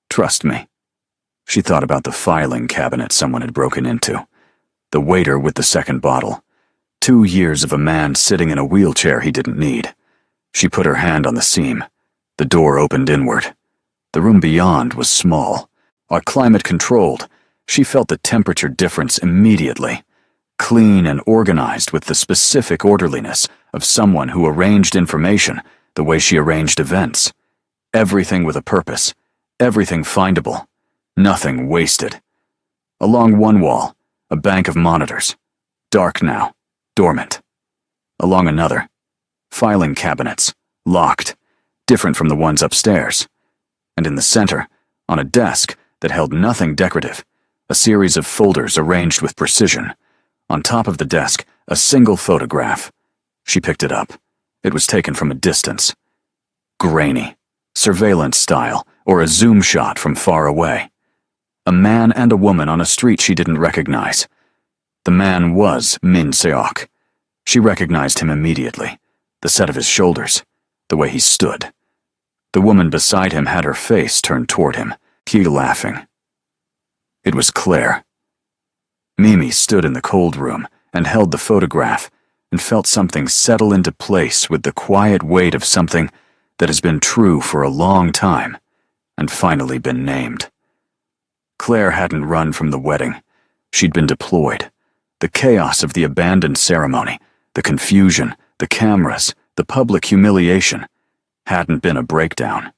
Trust me. She thought about the filing cabinet someone had broken into. The waiter with the second bottle. 2 years of a man sitting in a wheelchair he didn't need. She put her hand on the seam. The door opened inward. The room beyond was small. Climate-controlled. She felt the temperature difference immediately. Clean and organized with the specific orderliness of someone who arranged information the way she arranged events. Everything with a purpose. Everything findable. Nothing wasted. Along one wall, a bank of monitors. Dark now. Dormant. Along another, filing cabinets. Locked. Different from the ones upstairs. And in the center, on a desk that held nothing decorative, a series of folders arranged with precision. On top of the desk, a single photograph. She picked it up. It was taken from a distance. Grainy. Surveillance style, or a zoom shot from far away. A man and a woman on a street she didn't recognize. The man was Min Seok. She recognized him immediately. The set of his shoulders. The way he stood. The woman beside him had her face turned toward him, laughing. It was Claire. Mimi stood in the cold room and held the photograph and felt something settle into place with the quiet weight of something that has been true for a long time and finally been named. Claire hadn't run from the wedding. She'd been deployed. The chaos of the abandoned ceremony, the confusion, the cameras, the public humiliation, hadn't been a breakdown.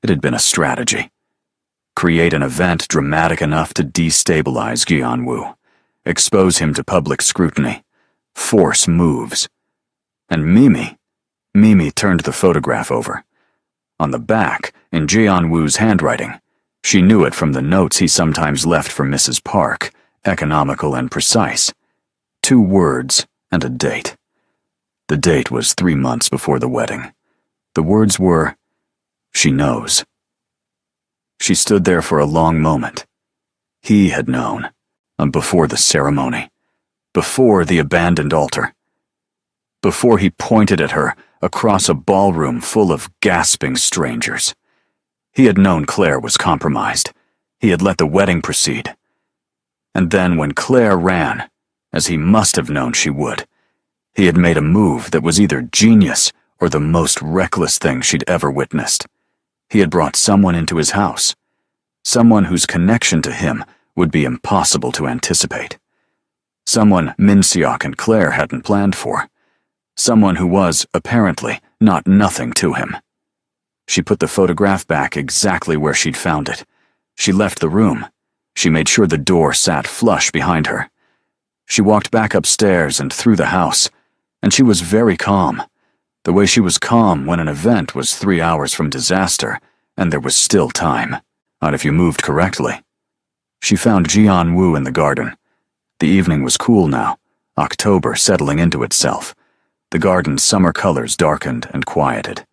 It had been a strategy. Create an event dramatic enough to destabilize Jianwu, expose him to public scrutiny, force moves. And Mimi turned the photograph over. On the back, in Jianwu's handwriting, she knew it from the notes he sometimes left for Mrs. Park, economical and precise. 2 words and a date. The date was 3 months before the wedding. The words were, "She knows." She stood there for a long moment. He had known, before the ceremony, before the abandoned altar, before he pointed at her across a ballroom full of gasping strangers. He had known Claire was compromised. He had let the wedding proceed. And then when Claire ran, as he must have known she would, he had made a move that was either genius or the most reckless thing she'd ever witnessed. He had brought someone into his house, someone whose connection to him would be impossible to anticipate. Someone Min Seok and Claire hadn't planned for. Someone who was, apparently, not nothing to him. She put the photograph back exactly where she'd found it. She left the room. She made sure the door sat flush behind her. She walked back upstairs and through the house, and she was very calm. The way she was calm when an event was 3 hours from disaster, and there was still time. Not if you moved correctly. She found Jianwu in the garden. The evening was cool now, October settling into itself. The garden's summer colors darkened and quieted.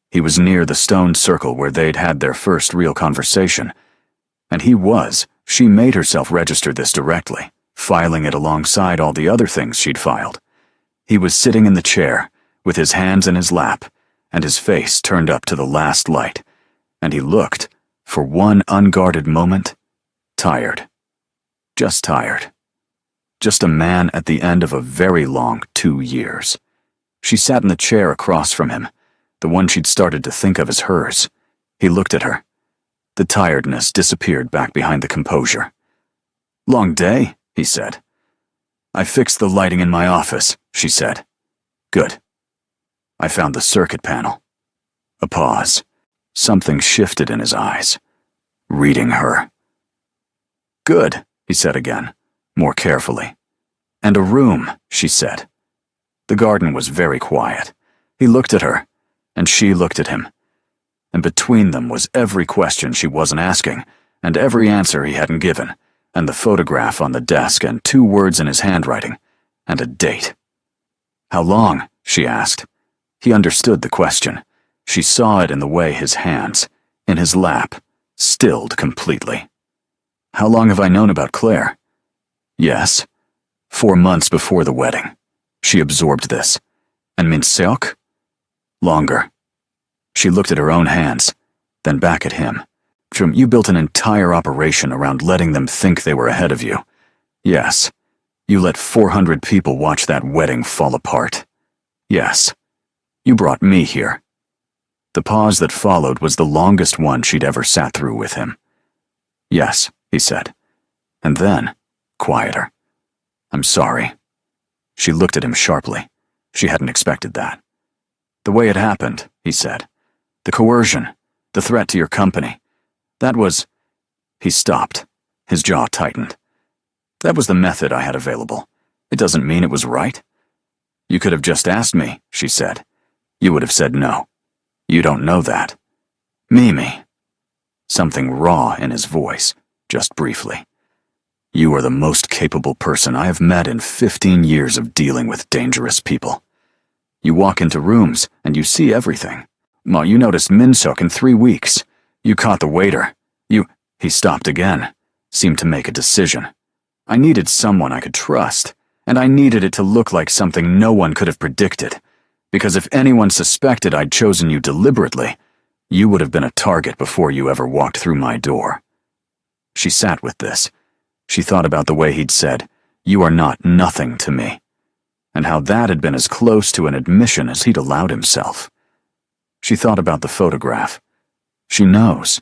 He was near the stone circle where they'd had their first real conversation. And she made herself register this directly, filing it alongside all the other things she'd filed. He was sitting in the chair, with his hands in his lap, and his face turned up to the last light, and he looked, for one unguarded moment, tired. Just tired. Just a man at the end of a very long 2 years. She sat in the chair across from him, the one she'd started to think of as hers. He looked at her. The tiredness disappeared back behind the composure. "Long day," he said. "I fixed the lighting in my office," she said. "Good. I found the circuit panel." A pause. Something shifted in his eyes. Reading her. "Good," he said again, more carefully. "And a room," she said. The garden was very quiet. He looked at her, and she looked at him. And between them was every question she wasn't asking, and every answer he hadn't given, and the photograph on the desk, and 2 words in his handwriting, and a date. "How long?" she asked. He understood the question. She saw it in the way his hands, in his lap, stilled completely. "How long have I known about Claire?" "Yes. 4 months before the wedding." She absorbed this. "And Minseok?" "Longer." She looked at her own hands, then back at him. "You built an entire operation around letting them think they were ahead of you. Yes. You let 400 people watch that wedding fall apart. Yes. You brought me here." The pause that followed was the longest one she'd ever sat through with him. "Yes," he said. And then, quieter. "I'm sorry." She looked at him sharply. She hadn't expected that. "The way it happened," he said. "The coercion, the threat to your company. That was—" He stopped. His jaw tightened. "That was the method I had available. It doesn't mean it was right." "You could have just asked me," she said. "You would have said no. You don't know that." "Mimi." Something raw in his voice, just briefly. "You are the most capable person I have met in 15 years of dealing with dangerous people. You walk into rooms and you see everything. Ma, you noticed Minseok in 3 weeks. You caught the waiter. He stopped again, seemed to make a decision. "I needed someone I could trust, and I needed it to look like something no one could have predicted, because if anyone suspected I'd chosen you deliberately, you would have been a target before you ever walked through my door." She sat with this. She thought about the way he'd said, "You are not nothing to me," and how that had been as close to an admission as he'd allowed himself. She thought about the photograph. She knows.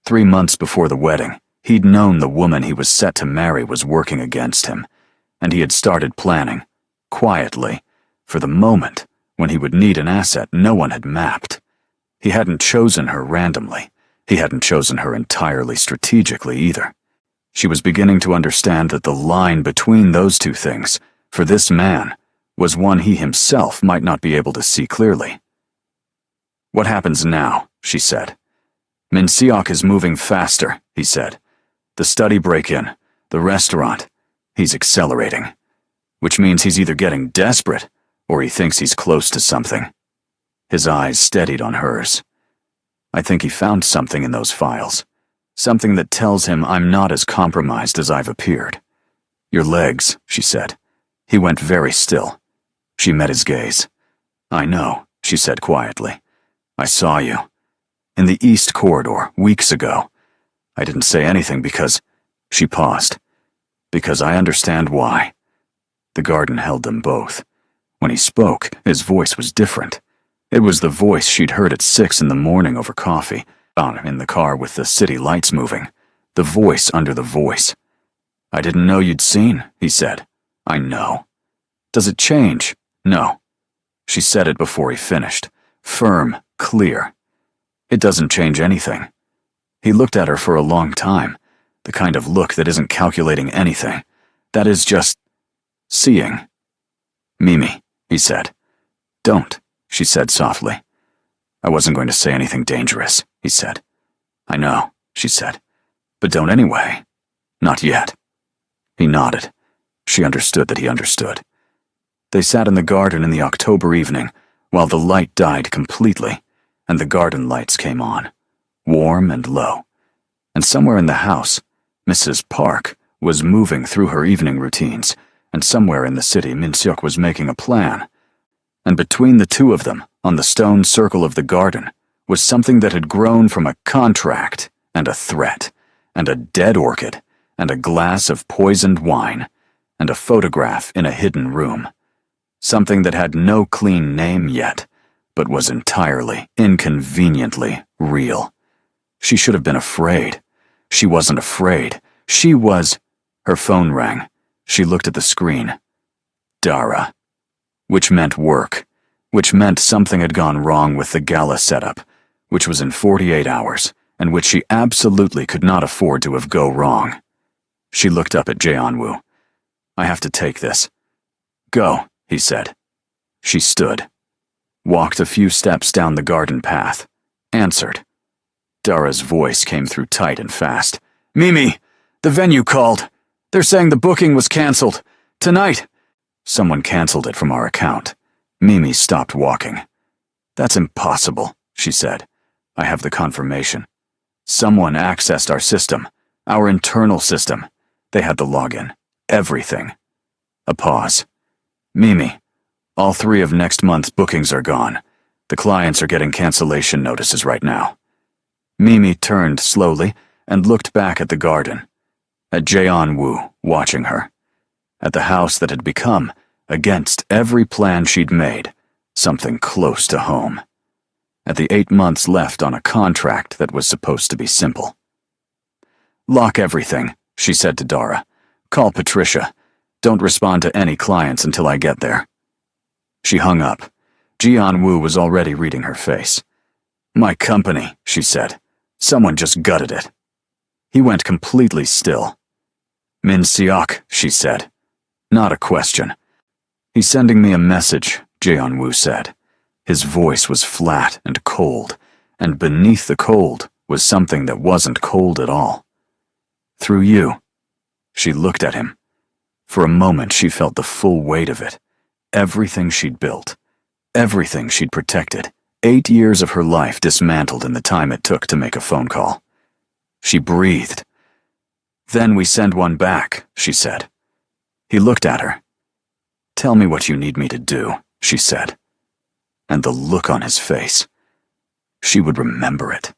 3 months before the wedding, he'd known the woman he was set to marry was working against him, and he had started planning, quietly, for the moment when he would need an asset no one had mapped. He hadn't chosen her randomly. He hadn't chosen her entirely strategically either. She was beginning to understand that the line between those 2 things, for this man, was one he himself might not be able to see clearly. "What happens now?" she said. "Minseok is moving faster," he said. "The study break-in, the restaurant, he's accelerating. Which means he's either getting desperate, or he thinks he's close to something." His eyes steadied on hers. "I think he found something in those files. Something that tells him I'm not as compromised as I've appeared." "Your legs," she said. He went very still. She met his gaze. "I know," she said quietly. "I saw you. In the East Corridor, weeks ago. I didn't say anything because—" She paused. "Because I understand why." The garden held them both. When he spoke, his voice was different. It was the voice she'd heard at 6 in the morning over coffee, in the car with the city lights moving. The voice under the voice. "I didn't know you'd seen," he said. "I know." "Does it change?" "No." She said it before he finished. Firm, clear. "It doesn't change anything." He looked at her for a long time, the kind of look that isn't calculating anything. That is just seeing. "Mimi," he said. "Don't," she said softly. "I wasn't going to say anything dangerous," he said. "I know," she said. "But don't anyway. Not yet." He nodded. She understood that he understood. They sat in the garden in the October evening, while the light died completely, and the garden lights came on, warm and low. And somewhere in the house, Mrs. Park was moving through her evening routines, and somewhere in the city Minseok was making a plan. And between the 2 of them, on the stone circle of the garden, was something that had grown from a contract, and a threat, and a dead orchid, and a glass of poisoned wine, and a photograph in a hidden room. Something that had no clean name yet, but was entirely, inconveniently real. She should have been afraid. She wasn't afraid. She was— Her phone rang. She looked at the screen. Dara. Which meant work. Which meant something had gone wrong with the gala setup, which was in 48 hours, and which she absolutely could not afford to have go wrong. She looked up at Jae-woo. "I have to take this." "Go," he said. She stood. Walked a few steps down the garden path. Answered. Dara's voice came through tight and fast. "Mimi! The venue called. They're saying the booking was canceled. Tonight. Someone canceled it from our account. Mimi stopped walking. That's impossible, she said. I have the confirmation. Someone accessed our system, our internal system. They had the login. Everything. A pause. Mimi, all 3 of next month's bookings are gone. The clients are getting cancellation notices right now. Mimi turned slowly and looked back at the garden, at Jae-on-woo watching her, at the house that had become, against every plan she'd made, something close to home, at the 8 months left on a contract that was supposed to be simple. Lock everything, she said to Dara. Call Patricia. Don't respond to any clients until I get there. She hung up. Jae-on-woo was already reading her face. My company, she said. Someone just gutted it. He went completely still. Min Seok, she said. Not a question. He's sending me a message, Jae-on-woo said. His voice was flat and cold, and beneath the cold was something that wasn't cold at all. Through you. She looked at him. For a moment she felt the full weight of it. Everything she'd built. Everything she'd protected. 8 years of her life dismantled in the time it took to make a phone call. She breathed. Then we send one back, she said. He looked at her. Tell me what you need me to do, she said. And the look on his face. She would remember it.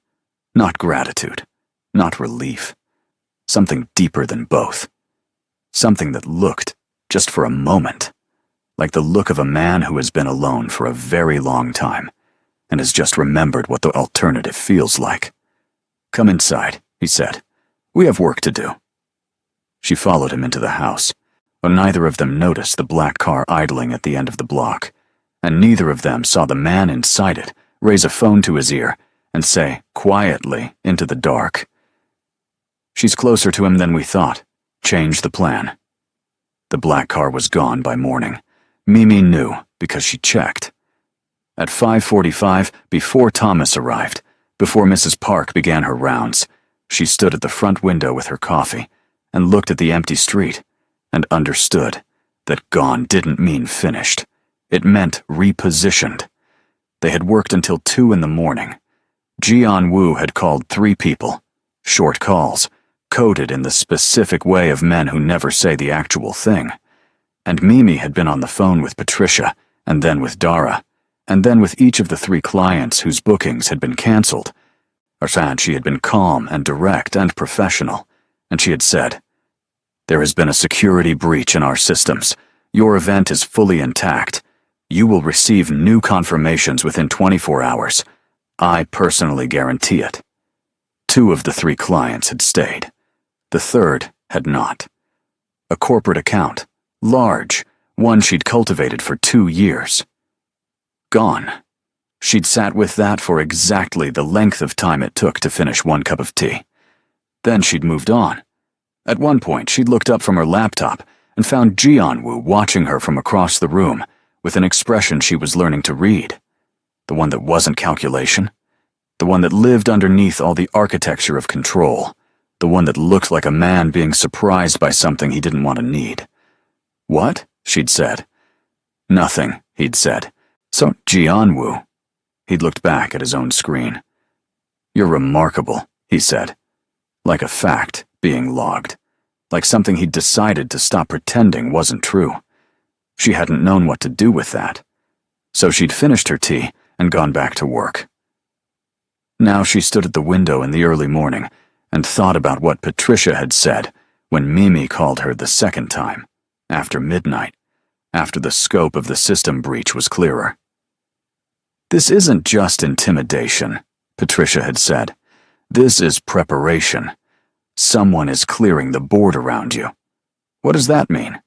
Not gratitude. Not relief. Something deeper than both. Something that looked, just for a moment, like the look of a man who has been alone for a very long time and has just remembered what the alternative feels like. Come inside, he said. We have work to do. She followed him into the house, but neither of them noticed the black car idling at the end of the block, and neither of them saw the man inside it raise a phone to his ear and say, quietly, into the dark, She's closer to him than we thought. Change the plan. The black car was gone by morning. Mimi knew because she checked. At 5:45, before Thomas arrived, before Mrs. Park began her rounds, she stood at the front window with her coffee and looked at the empty street and understood that gone didn't mean finished. It meant repositioned. They had worked until 2 in the morning. Jae-on-woo had called 3 people. Short calls, coded in the specific way of men who never say the actual thing. And Mimi had been on the phone with Patricia, and then with Dara, and then with each of the 3 clients whose bookings had been cancelled. She had been calm and direct and professional, and she had said, "There has been a security breach in our systems. Your event is fully intact. You will receive new confirmations within 24 hours. I personally guarantee it." 2 of the 3 clients had stayed. The 3rd had not. A corporate account, large, one she'd cultivated for 2 years. Gone. She'd sat with that for exactly the length of time it took to finish 1 cup of tea. Then she'd moved on. At one point, she'd looked up from her laptop and found Jae-on-woo watching her from across the room with an expression she was learning to read. The one that wasn't calculation. The one that lived underneath all the architecture of control. The one that looked like a man being surprised by something he didn't want to need. "What?" she'd said. "Nothing," he'd said. "So, Jae-on-woo." He'd looked back at his own screen. "You're remarkable," he said. Like a fact being logged. Like something he'd decided to stop pretending wasn't true. She hadn't known what to do with that. So she'd finished her tea and gone back to work. Now she stood at the window in the early morning and thought about what Patricia had said when Mimi called her the second time, after midnight, after the scope of the system breach was clearer. "This isn't just intimidation," Patricia had said. "This is preparation. Someone is clearing the board around you." What does that mean?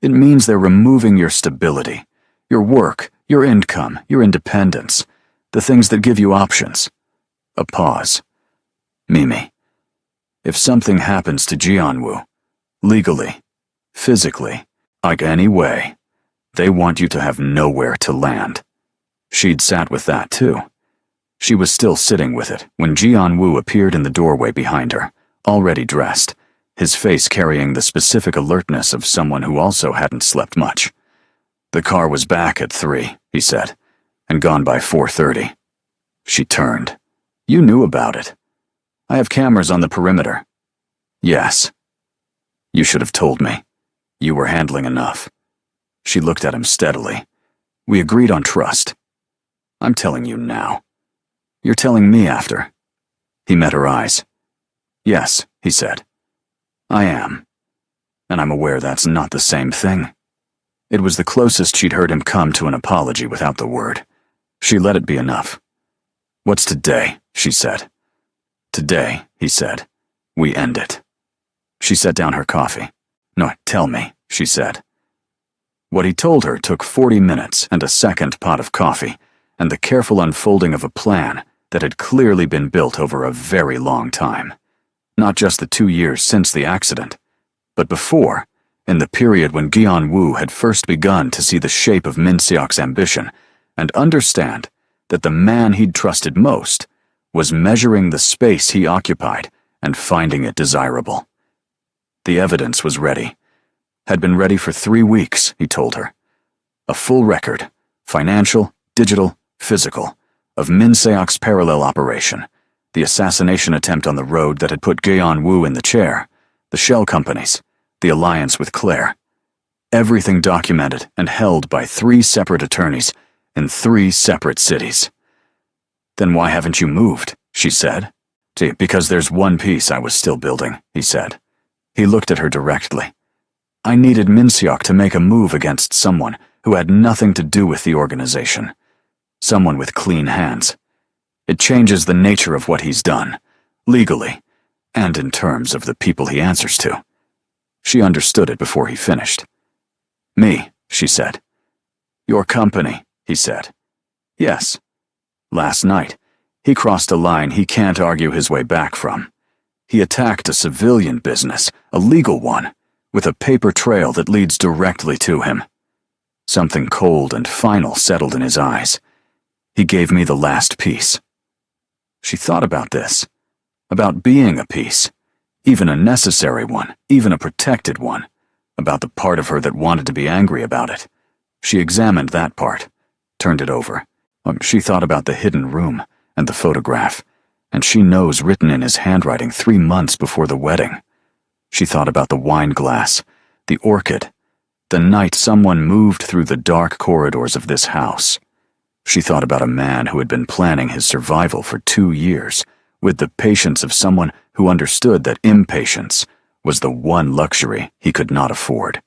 It means they're removing your stability, your work, your income, your independence, the things that give you options. A pause. "Mimi, if something happens to Jae-on-woo, legally, physically, like any way, they want you to have nowhere to land." She'd sat with that too. She was still sitting with it when Jae-on-woo appeared in the doorway behind her, already dressed, his face carrying the specific alertness of someone who also hadn't slept much. "The car was back at 3, he said, "and gone by 4:30. She turned. "You knew about it." "I have cameras on the perimeter." "Yes." "You should have told me. You were handling enough." She looked at him steadily. "We agreed on trust." "I'm telling you now." "You're telling me after." He met her eyes. "Yes," he said. "I am. And I'm aware that's not the same thing." It was the closest she'd heard him come to an apology without the word. She let it be enough. "What's today?" she said. "Today," he said, "we end it." She set down her coffee. "No, tell me," she said. What he told her took 40 minutes and a second pot of coffee, and the careful unfolding of a plan that had clearly been built over a very long time. Not just the 2 years since the accident, but before, in the period when Ji-Wu had first begun to see the shape of Min Seok's ambition and understand that the man he'd trusted most was measuring the space he occupied and finding it desirable. The evidence was ready. Had been ready for 3 weeks, he told her. A full record, financial, digital, physical, of Min Seok's parallel operation, the assassination attempt on the road that had put Ji-Wu in the chair, the shell companies, the alliance with Claire. Everything documented and held by 3 separate attorneys in 3 separate cities. "Then why haven't you moved?" she said. "Because there's one piece I was still building," he said. He looked at her directly. "I needed Min Seok to make a move against someone who had nothing to do with the organization. Someone with clean hands. It changes the nature of what he's done, legally, and in terms of the people he answers to." She understood it before he finished. "Me," she said. "Your company," he said. "Yes. Last night, he crossed a line he can't argue his way back from. He attacked a civilian business, a legal one, with a paper trail that leads directly to him." Something cold and final settled in his eyes. "He gave me the last piece." She thought about this, about being a piece, even a necessary one, even a protected one, about the part of her that wanted to be angry about it. She examined that part, turned it over. She thought about the hidden room and the photograph, and she knows written in his handwriting 3 months before the wedding. She thought about the wine glass, the orchid, the night someone moved through the dark corridors of this house. She thought about a man who had been planning his survival for 2 years, with the patience of someone who understood that impatience was the one luxury he could not afford.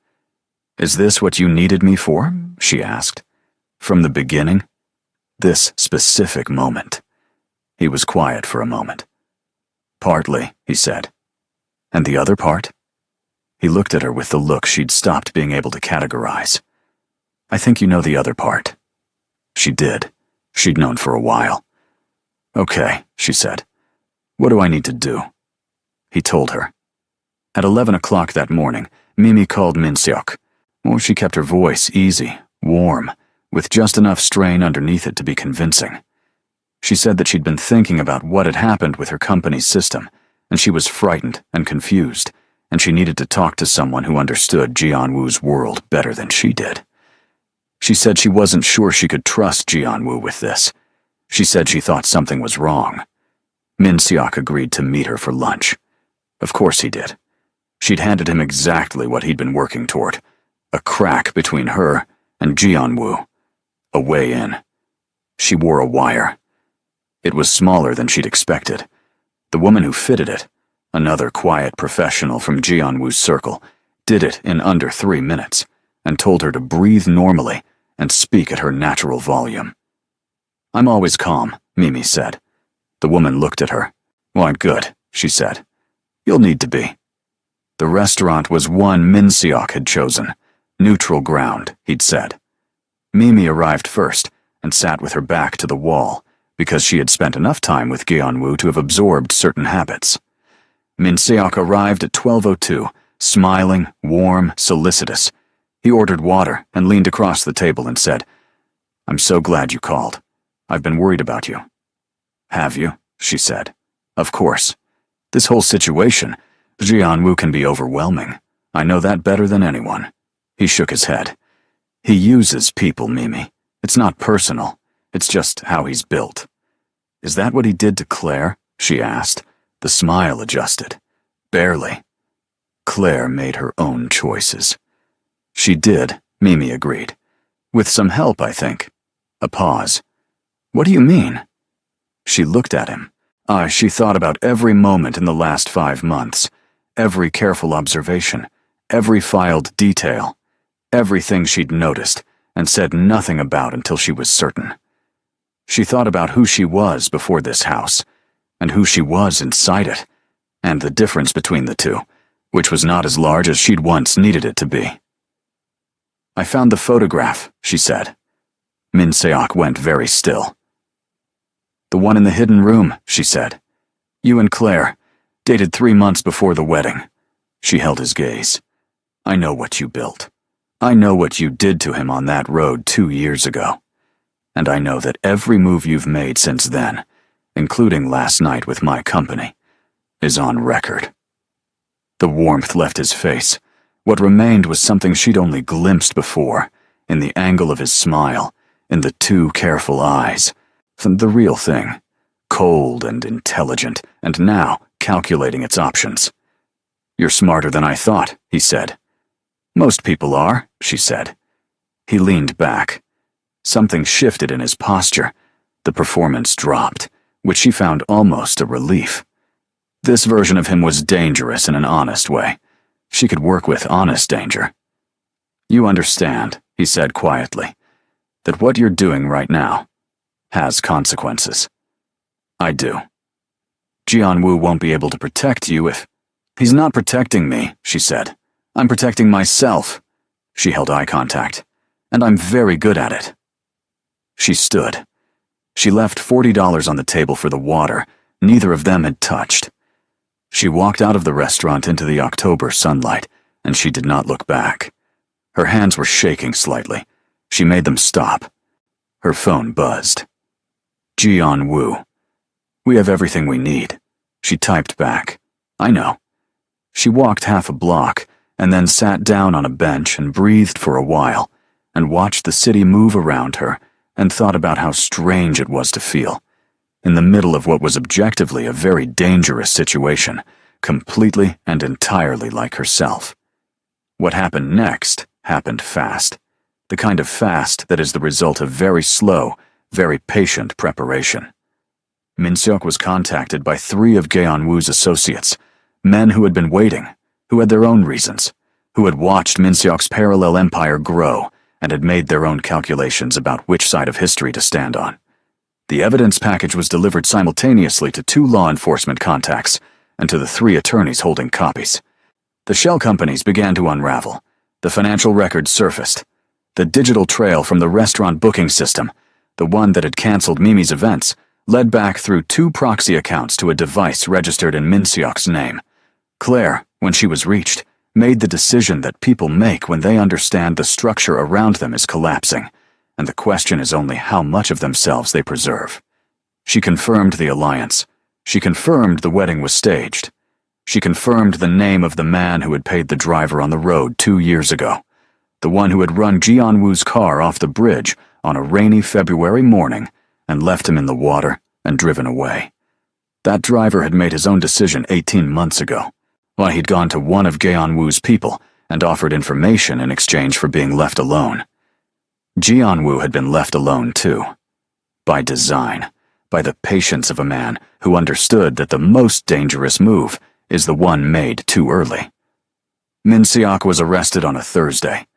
"Is this what you needed me for?" she asked. "From the beginning? This specific moment?" He was quiet for a moment. "Partly," he said. "And the other part?" He looked at her with the look she'd stopped being able to categorize. "I think you know the other part." She did. She'd known for a while. "Okay," she said. "What do I need to do?" He told her. At 11 o'clock that morning, Mimi called Min Seok. She kept her voice easy, warm, with just enough strain underneath it to be convincing. She said that she'd been thinking about what had happened with her company's system, and she was frightened and confused, and she needed to talk to someone who understood Ji-Wu's world better than she did. She said she wasn't sure she could trust Ji-Wu with this. She said she thought something was wrong. Min Seok agreed to meet her for lunch. Of course he did. She'd handed him exactly what he'd been working toward, a crack between her and Ji-Wu, a way in. She wore a wire. It was smaller than she'd expected. The woman who fitted it, another quiet professional from Ji-Wu's circle, did it in under 3 minutes and told her to breathe normally and speak at her natural volume. "I'm always calm," Mimi said. The woman looked at her. "Why, good," she said. "You'll need to be." The restaurant was one Min Seok had chosen. Neutral ground, he'd said. Mimi arrived first and sat with her back to the wall because she had spent enough time with Ji-Wu to have absorbed certain habits. Min Seok arrived at 12:02, smiling, warm, solicitous. He ordered water and leaned across the table and said, "I'm so glad you called. I've been worried about you." "Have you?" she said. "Of course. This whole situation, Jianwu can be overwhelming. I know that better than anyone. He shook his head. He uses people, Mimi. It's not personal. It's just how he's built. Is that what he did to Claire? She asked. The smile adjusted. Barely. Claire made her own choices. She did, Mimi agreed. With some help, I think. A pause. What do you mean? She looked at him. She thought about every moment in the last 5 months, every careful observation, every filed detail, everything she'd noticed and said nothing about until she was certain. She thought about who she was before this house, and who she was inside it, and the difference between the two, which was not as large as she'd once needed it to be. I found the photograph, she said. Min Seok went very still. The one in the hidden room, she said. You and Claire, dated 3 months before the wedding. She held his gaze. I know what you built. I know what you did to him on that road 2 years ago. And I know that every move you've made since then, including last night with my company, is on record. The warmth left his face. What remained was something she'd only glimpsed before, in the angle of his smile, in the 2 careful eyes. The real thing, cold and intelligent, and now calculating its options. You're smarter than I thought, he said. Most people are, she said. He leaned back. Something shifted in his posture. The performance dropped, which she found almost a relief. This version of him was dangerous in an honest way. She could work with honest danger. You understand, he said quietly, that what you're doing right now has consequences. I do. Jianwu won't be able to protect you if... He's not protecting me, she said. I'm protecting myself. She held eye contact. And I'm very good at it. She stood. She left $40 on the table for the water neither of them had touched. She walked out of the restaurant into the October sunlight, and she did not look back. Her hands were shaking slightly. She made them stop. Her phone buzzed. Jianwu. We have everything we need. She typed back. I know. She walked half a block, and then sat down on a bench and breathed for a while, and watched the city move around her, and thought about how strange it was to feel, in the middle of what was objectively a very dangerous situation, completely and entirely like herself. What happened next happened fast, the kind of fast that is the result of very slow, very patient preparation. Min Seok was contacted by 3 of Gaeon-woo's associates, men who had been waiting, who had their own reasons, who had watched Min Seok's parallel empire grow and had made their own calculations about which side of history to stand on. The evidence package was delivered simultaneously to 2 law enforcement contacts and to the 3 attorneys holding copies. The shell companies began to unravel. The financial records surfaced. The digital trail from the restaurant booking system, the one that had canceled Mimi's events, led back through 2 proxy accounts to a device registered in Min Seok's name. Claire, when she was reached, made the decision that people make when they understand the structure around them is collapsing, and the question is only how much of themselves they preserve. She confirmed the alliance. She confirmed the wedding was staged. She confirmed the name of the man who had paid the driver on the road 2 years ago, the one who had run Jianwu's car off the bridge on a rainy February morning and left him in the water and driven away. That driver had made his own decision 18 months ago, while he'd gone to one of Gaeon-woo's people and offered information in exchange for being left alone. Jianwu had been left alone too. By design, by the patience of a man who understood that the most dangerous move is the one made too early. Min Seok was arrested on a Thursday.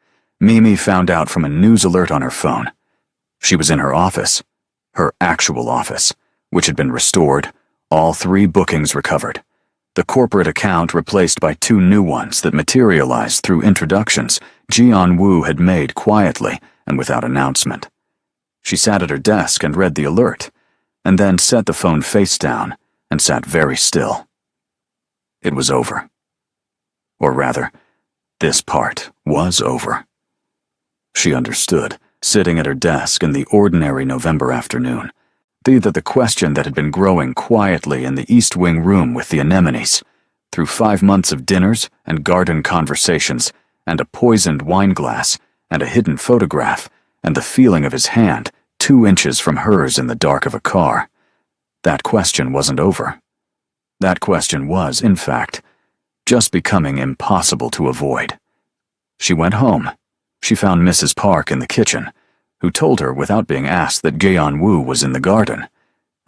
Mimi found out from a news alert on her phone. She was in her office, her actual office, which had been restored, all 3 bookings recovered. The corporate account replaced by 2 new ones that materialized through introductions Jianwu had made quietly and without announcement. She sat at her desk and read the alert, and then set the phone face down and sat very still. It was over. Or rather, this part was over. She understood, sitting at her desk in the ordinary November afternoon, that the question that had been growing quietly in the East Wing room with the anemones, through 5 months of dinners and garden conversations, and a poisoned wine glass, and a hidden photograph, and the feeling of his hand 2 inches from hers in the dark of a car. That question wasn't over. That question was, in fact, just becoming impossible to avoid. She went home. She found Mrs. Park in the kitchen, who told her without being asked that Gaeon Woo was in the garden,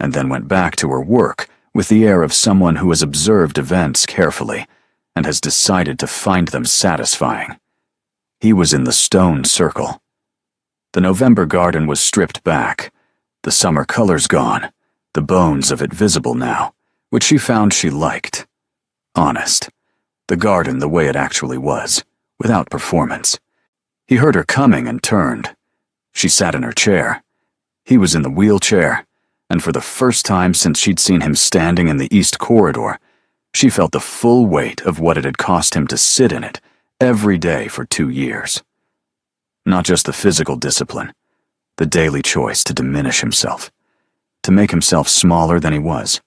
and then went back to her work with the air of someone who has observed events carefully and has decided to find them satisfying. He was in the stone circle. The November garden was stripped back, the summer colors gone, the bones of it visible now, which she found she liked. Honest. The garden the way it actually was, without performance. He heard her coming and turned. She sat in her chair. He was in the wheelchair, and for the first time since she'd seen him standing in the east corridor, she felt the full weight of what it had cost him to sit in it every day for 2 years. Not just the physical discipline, the daily choice to diminish himself, to make himself smaller than he was,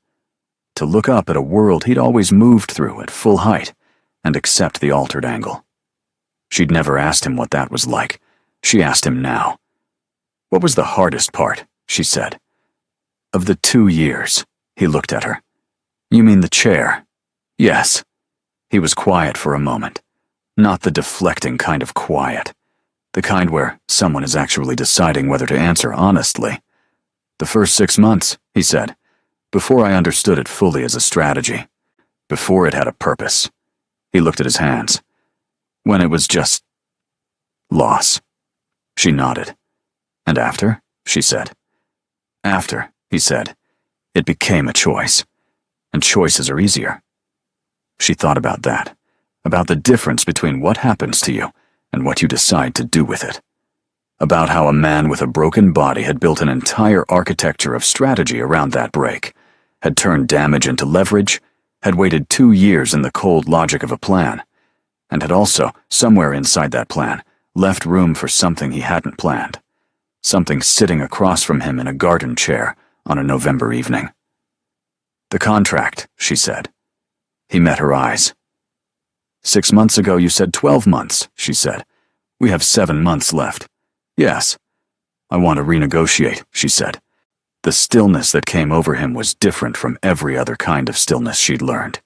to look up at a world he'd always moved through at full height and accept the altered angle. She'd never asked him what that was like. She asked him now. What was the hardest part? She said. Of the 2 years, he looked at her. You mean the chair? Yes. He was quiet for a moment. Not the deflecting kind of quiet. The kind where someone is actually deciding whether to answer honestly. The first 6 months, he said, before I understood it fully as a strategy. Before it had a purpose. He looked at his hands. When it was just loss. She nodded. And after? She said. After, he said, it became a choice. And choices are easier. She thought about that, about the difference between what happens to you and what you decide to do with it. About how a man with a broken body had built an entire architecture of strategy around that break, had turned damage into leverage, had waited 2 years in the cold logic of a plan, and had also, somewhere inside that plan, left room for something he hadn't planned. Something sitting across from him in a garden chair on a November evening. The contract, she said. He met her eyes. 6 months ago you said 12 months, she said. We have 7 months left. Yes. I want to renegotiate, she said. The stillness that came over him was different from every other kind of stillness she'd learned.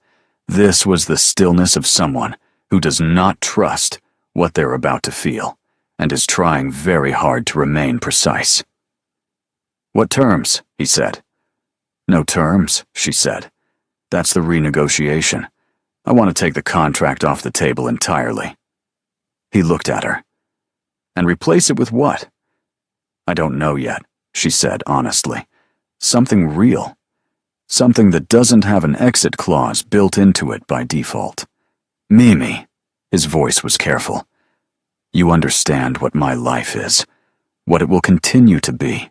This was the stillness of someone who does not trust what they're about to feel, and is trying very hard to remain precise. What terms? He said. No terms, she said. That's the renegotiation. I want to take the contract off the table entirely. He looked at her. And replace it with what? I don't know yet, she said honestly. Something real. Something that doesn't have an exit clause built into it by default. Mimi, his voice was careful. You understand what my life is, what it will continue to be.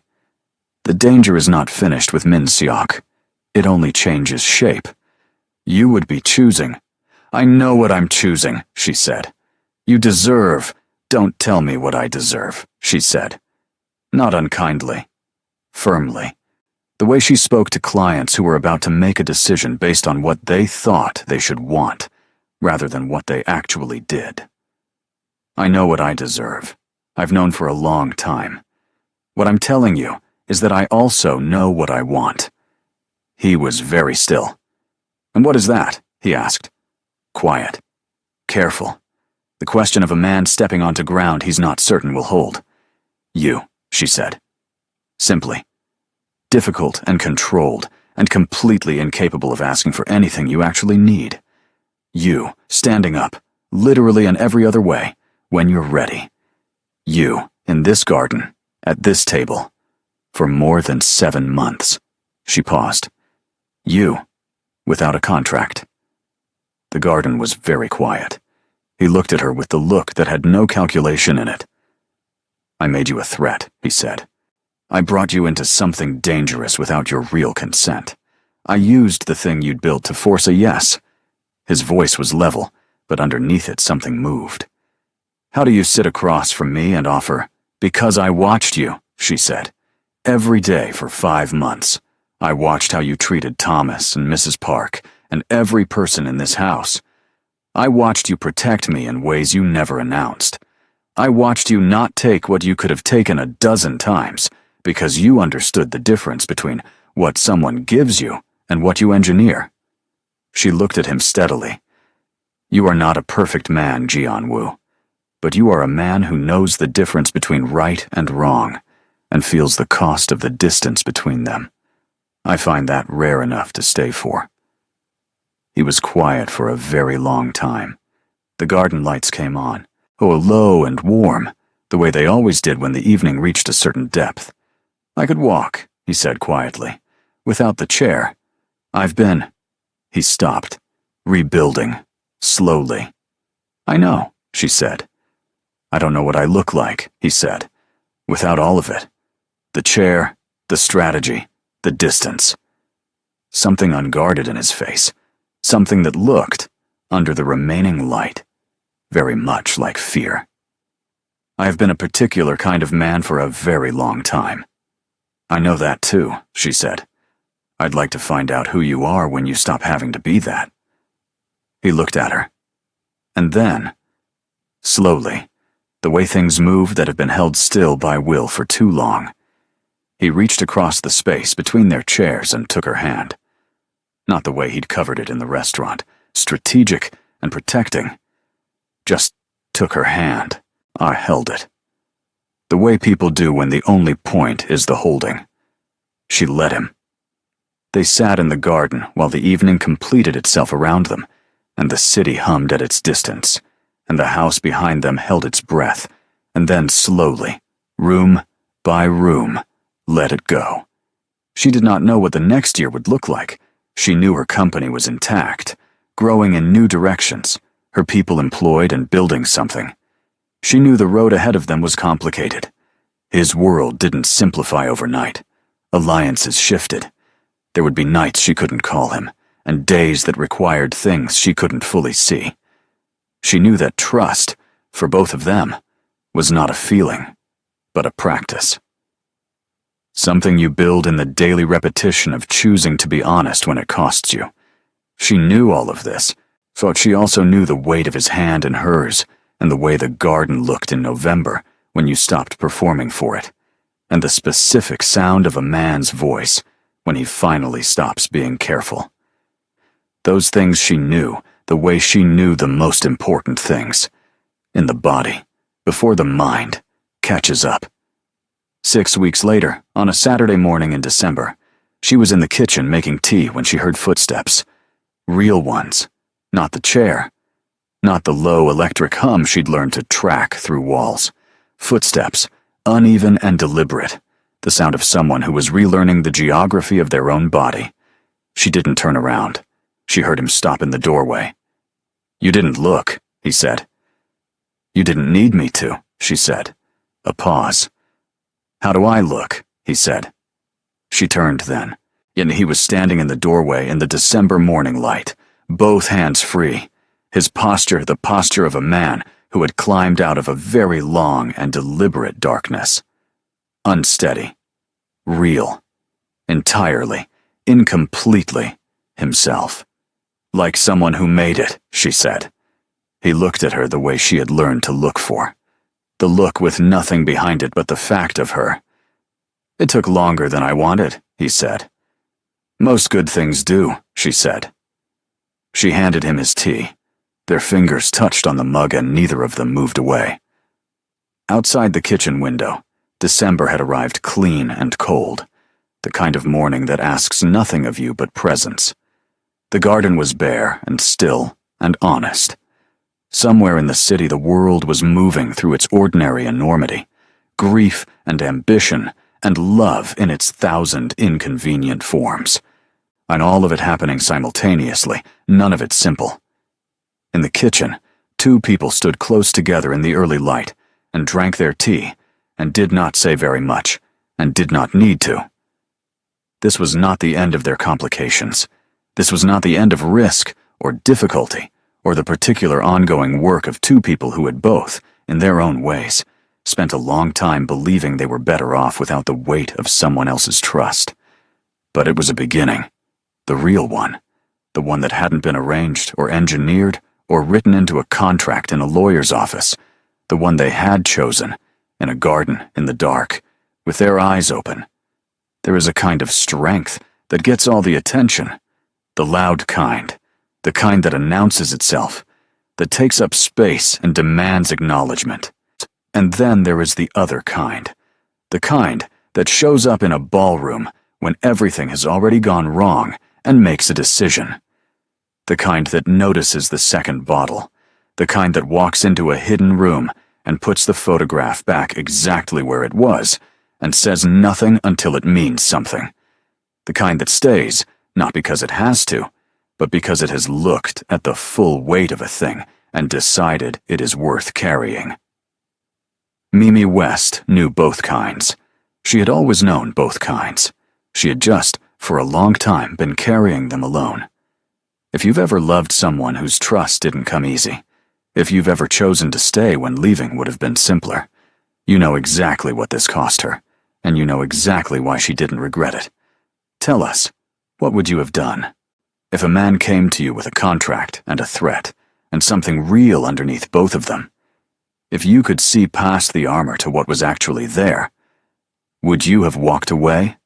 The danger is not finished with Min Seok. It only changes shape. You would be choosing. I know what I'm choosing, she said. You deserve. Don't tell me what I deserve, she said. Not unkindly. Firmly. The way she spoke to clients who were about to make a decision based on what they thought they should want, rather than what they actually did. I know what I deserve. I've known for a long time. What I'm telling you is that I also know what I want. He was very still. And what is that? He asked. Quiet. Careful. The question of a man stepping onto ground he's not certain will hold. You, she said. Simply. Difficult and controlled, and completely incapable of asking for anything you actually need. You, standing up, literally in every other way, when you're ready. You, in this garden, at this table, for more than 7 months. She paused. You, without a contract. The garden was very quiet. He looked at her with the look that had no calculation in it. I made you a threat, he said. I brought you into something dangerous without your real consent. I used the thing you'd built to force a yes. His voice was level, but underneath it something moved. How do you sit across from me and offer, because I watched you, she said. Every day for 5 months. I watched how you treated Thomas and Mrs. Park and every person in this house. I watched you protect me in ways you never announced. I watched you not take what you could have taken a dozen times because you understood the difference between what someone gives you and what you engineer. She looked at him steadily. You are not a perfect man, Jianwu, but you are a man who knows the difference between right and wrong and feels the cost of the distance between them. I find that rare enough to stay for. He was quiet for a very long time. The garden lights came on, low and warm, the way they always did when the evening reached a certain depth. I could walk, he said quietly, without the chair. I've been... He stopped, rebuilding, slowly. I know, she said. I don't know what I look like, he said, without all of it. The chair, the strategy, the distance. Something unguarded in his face, something that looked, under the remaining light, very much like fear. I have been a particular kind of man for a very long time. I know that too, she said. I'd like to find out who you are when you stop having to be that. He looked at her. And then, slowly, the way things moved that have been held still by will for too long, he reached across the space between their chairs and took her hand. Not the way he'd covered it in the restaurant, strategic and protecting. Just took her hand. I held it. The way people do when the only point is the holding. She let him. They sat in the garden while the evening completed itself around them, and the city hummed at its distance, and the house behind them held its breath, and then slowly, room by room, let it go. She did not know what the next year would look like. She knew her company was intact, growing in new directions, her people employed and building something. She knew the road ahead of them was complicated. His world didn't simplify overnight. Alliances shifted. There would be nights she couldn't call him, and days that required things she couldn't fully see. She knew that trust, for both of them, was not a feeling, but a practice. Something you build in the daily repetition of choosing to be honest when it costs you. She knew all of this, but she also knew the weight of his hand in hers, and the way the garden looked in November when you stopped performing for it, and the specific sound of a man's voice when he finally stops being careful. Those things she knew, the way she knew the most important things. In the body, before the mind catches up. 6 weeks later, on a Saturday morning in December, she was in the kitchen making tea when she heard footsteps. Real ones. Not the chair. Not the low electric hum she'd learned to track through walls. Footsteps, uneven and deliberate. The sound of someone who was relearning the geography of their own body. She didn't turn around. She heard him stop in the doorway. You didn't look, he said. You didn't need me to, she said. A pause. How do I look? He said. She turned then, and he was standing in the doorway in the December morning light, both hands free, his posture the posture of a man who had climbed out of a very long and deliberate darkness. Unsteady, real, entirely, incompletely himself. Like someone who made it, she said. He looked at her the way she had learned to look for. The look with nothing behind it but the fact of her. It took longer than I wanted, he said. Most good things do, she said. She handed him his tea. Their fingers touched on the mug and neither of them moved away. Outside the kitchen window, December had arrived clean and cold, the kind of morning that asks nothing of you but presence. The garden was bare and still and honest. Somewhere in the city the world was moving through its ordinary enormity, grief and ambition and love in its 1,000 inconvenient forms, and all of it happening simultaneously, none of it simple. In the kitchen, 2 people stood close together in the early light and drank their tea, and did not say very much, and did not need to. This was not the end of their complications. This was not the end of risk or difficulty, or the particular ongoing work of 2 people who had both, in their own ways, spent a long time believing they were better off without the weight of someone else's trust. But it was a beginning, the real one, the one that hadn't been arranged or engineered or written into a contract in a lawyer's office, the one they had chosen, in a garden in the dark, with their eyes open. There is a kind of strength that gets all the attention, the loud kind, the kind that announces itself, that takes up space and demands acknowledgement. And then there is the other kind, the kind that shows up in a ballroom when everything has already gone wrong and makes a decision. The kind that notices the second bottle, the kind that walks into a hidden room and puts the photograph back exactly where it was and says nothing until it means something. The kind that stays, not because it has to, but because it has looked at the full weight of a thing and decided it is worth carrying. Mimi West knew both kinds. She had always known both kinds. She had just, for a long time, been carrying them alone. If you've ever loved someone whose trust didn't come easy, if you've ever chosen to stay when leaving would have been simpler, you know exactly what this cost her, and you know exactly why she didn't regret it. Tell us, what would you have done? If a man came to you with a contract and a threat, and something real underneath both of them, if you could see past the armor to what was actually there, would you have walked away?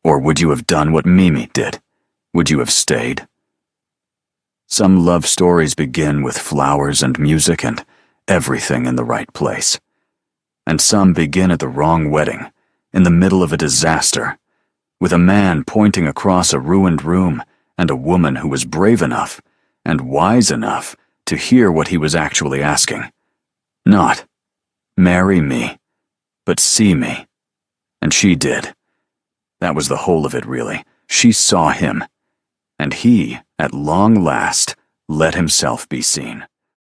Or would you have done what Mimi did? Would you have stayed? Some love stories begin with flowers and music and everything in the right place. And some begin at the wrong wedding, in the middle of a disaster, with a man pointing across a ruined room and a woman who was brave enough and wise enough to hear what he was actually asking. Not, marry me, but see me. And she did. That was the whole of it, really. She saw him. And he, at long last, let himself be seen.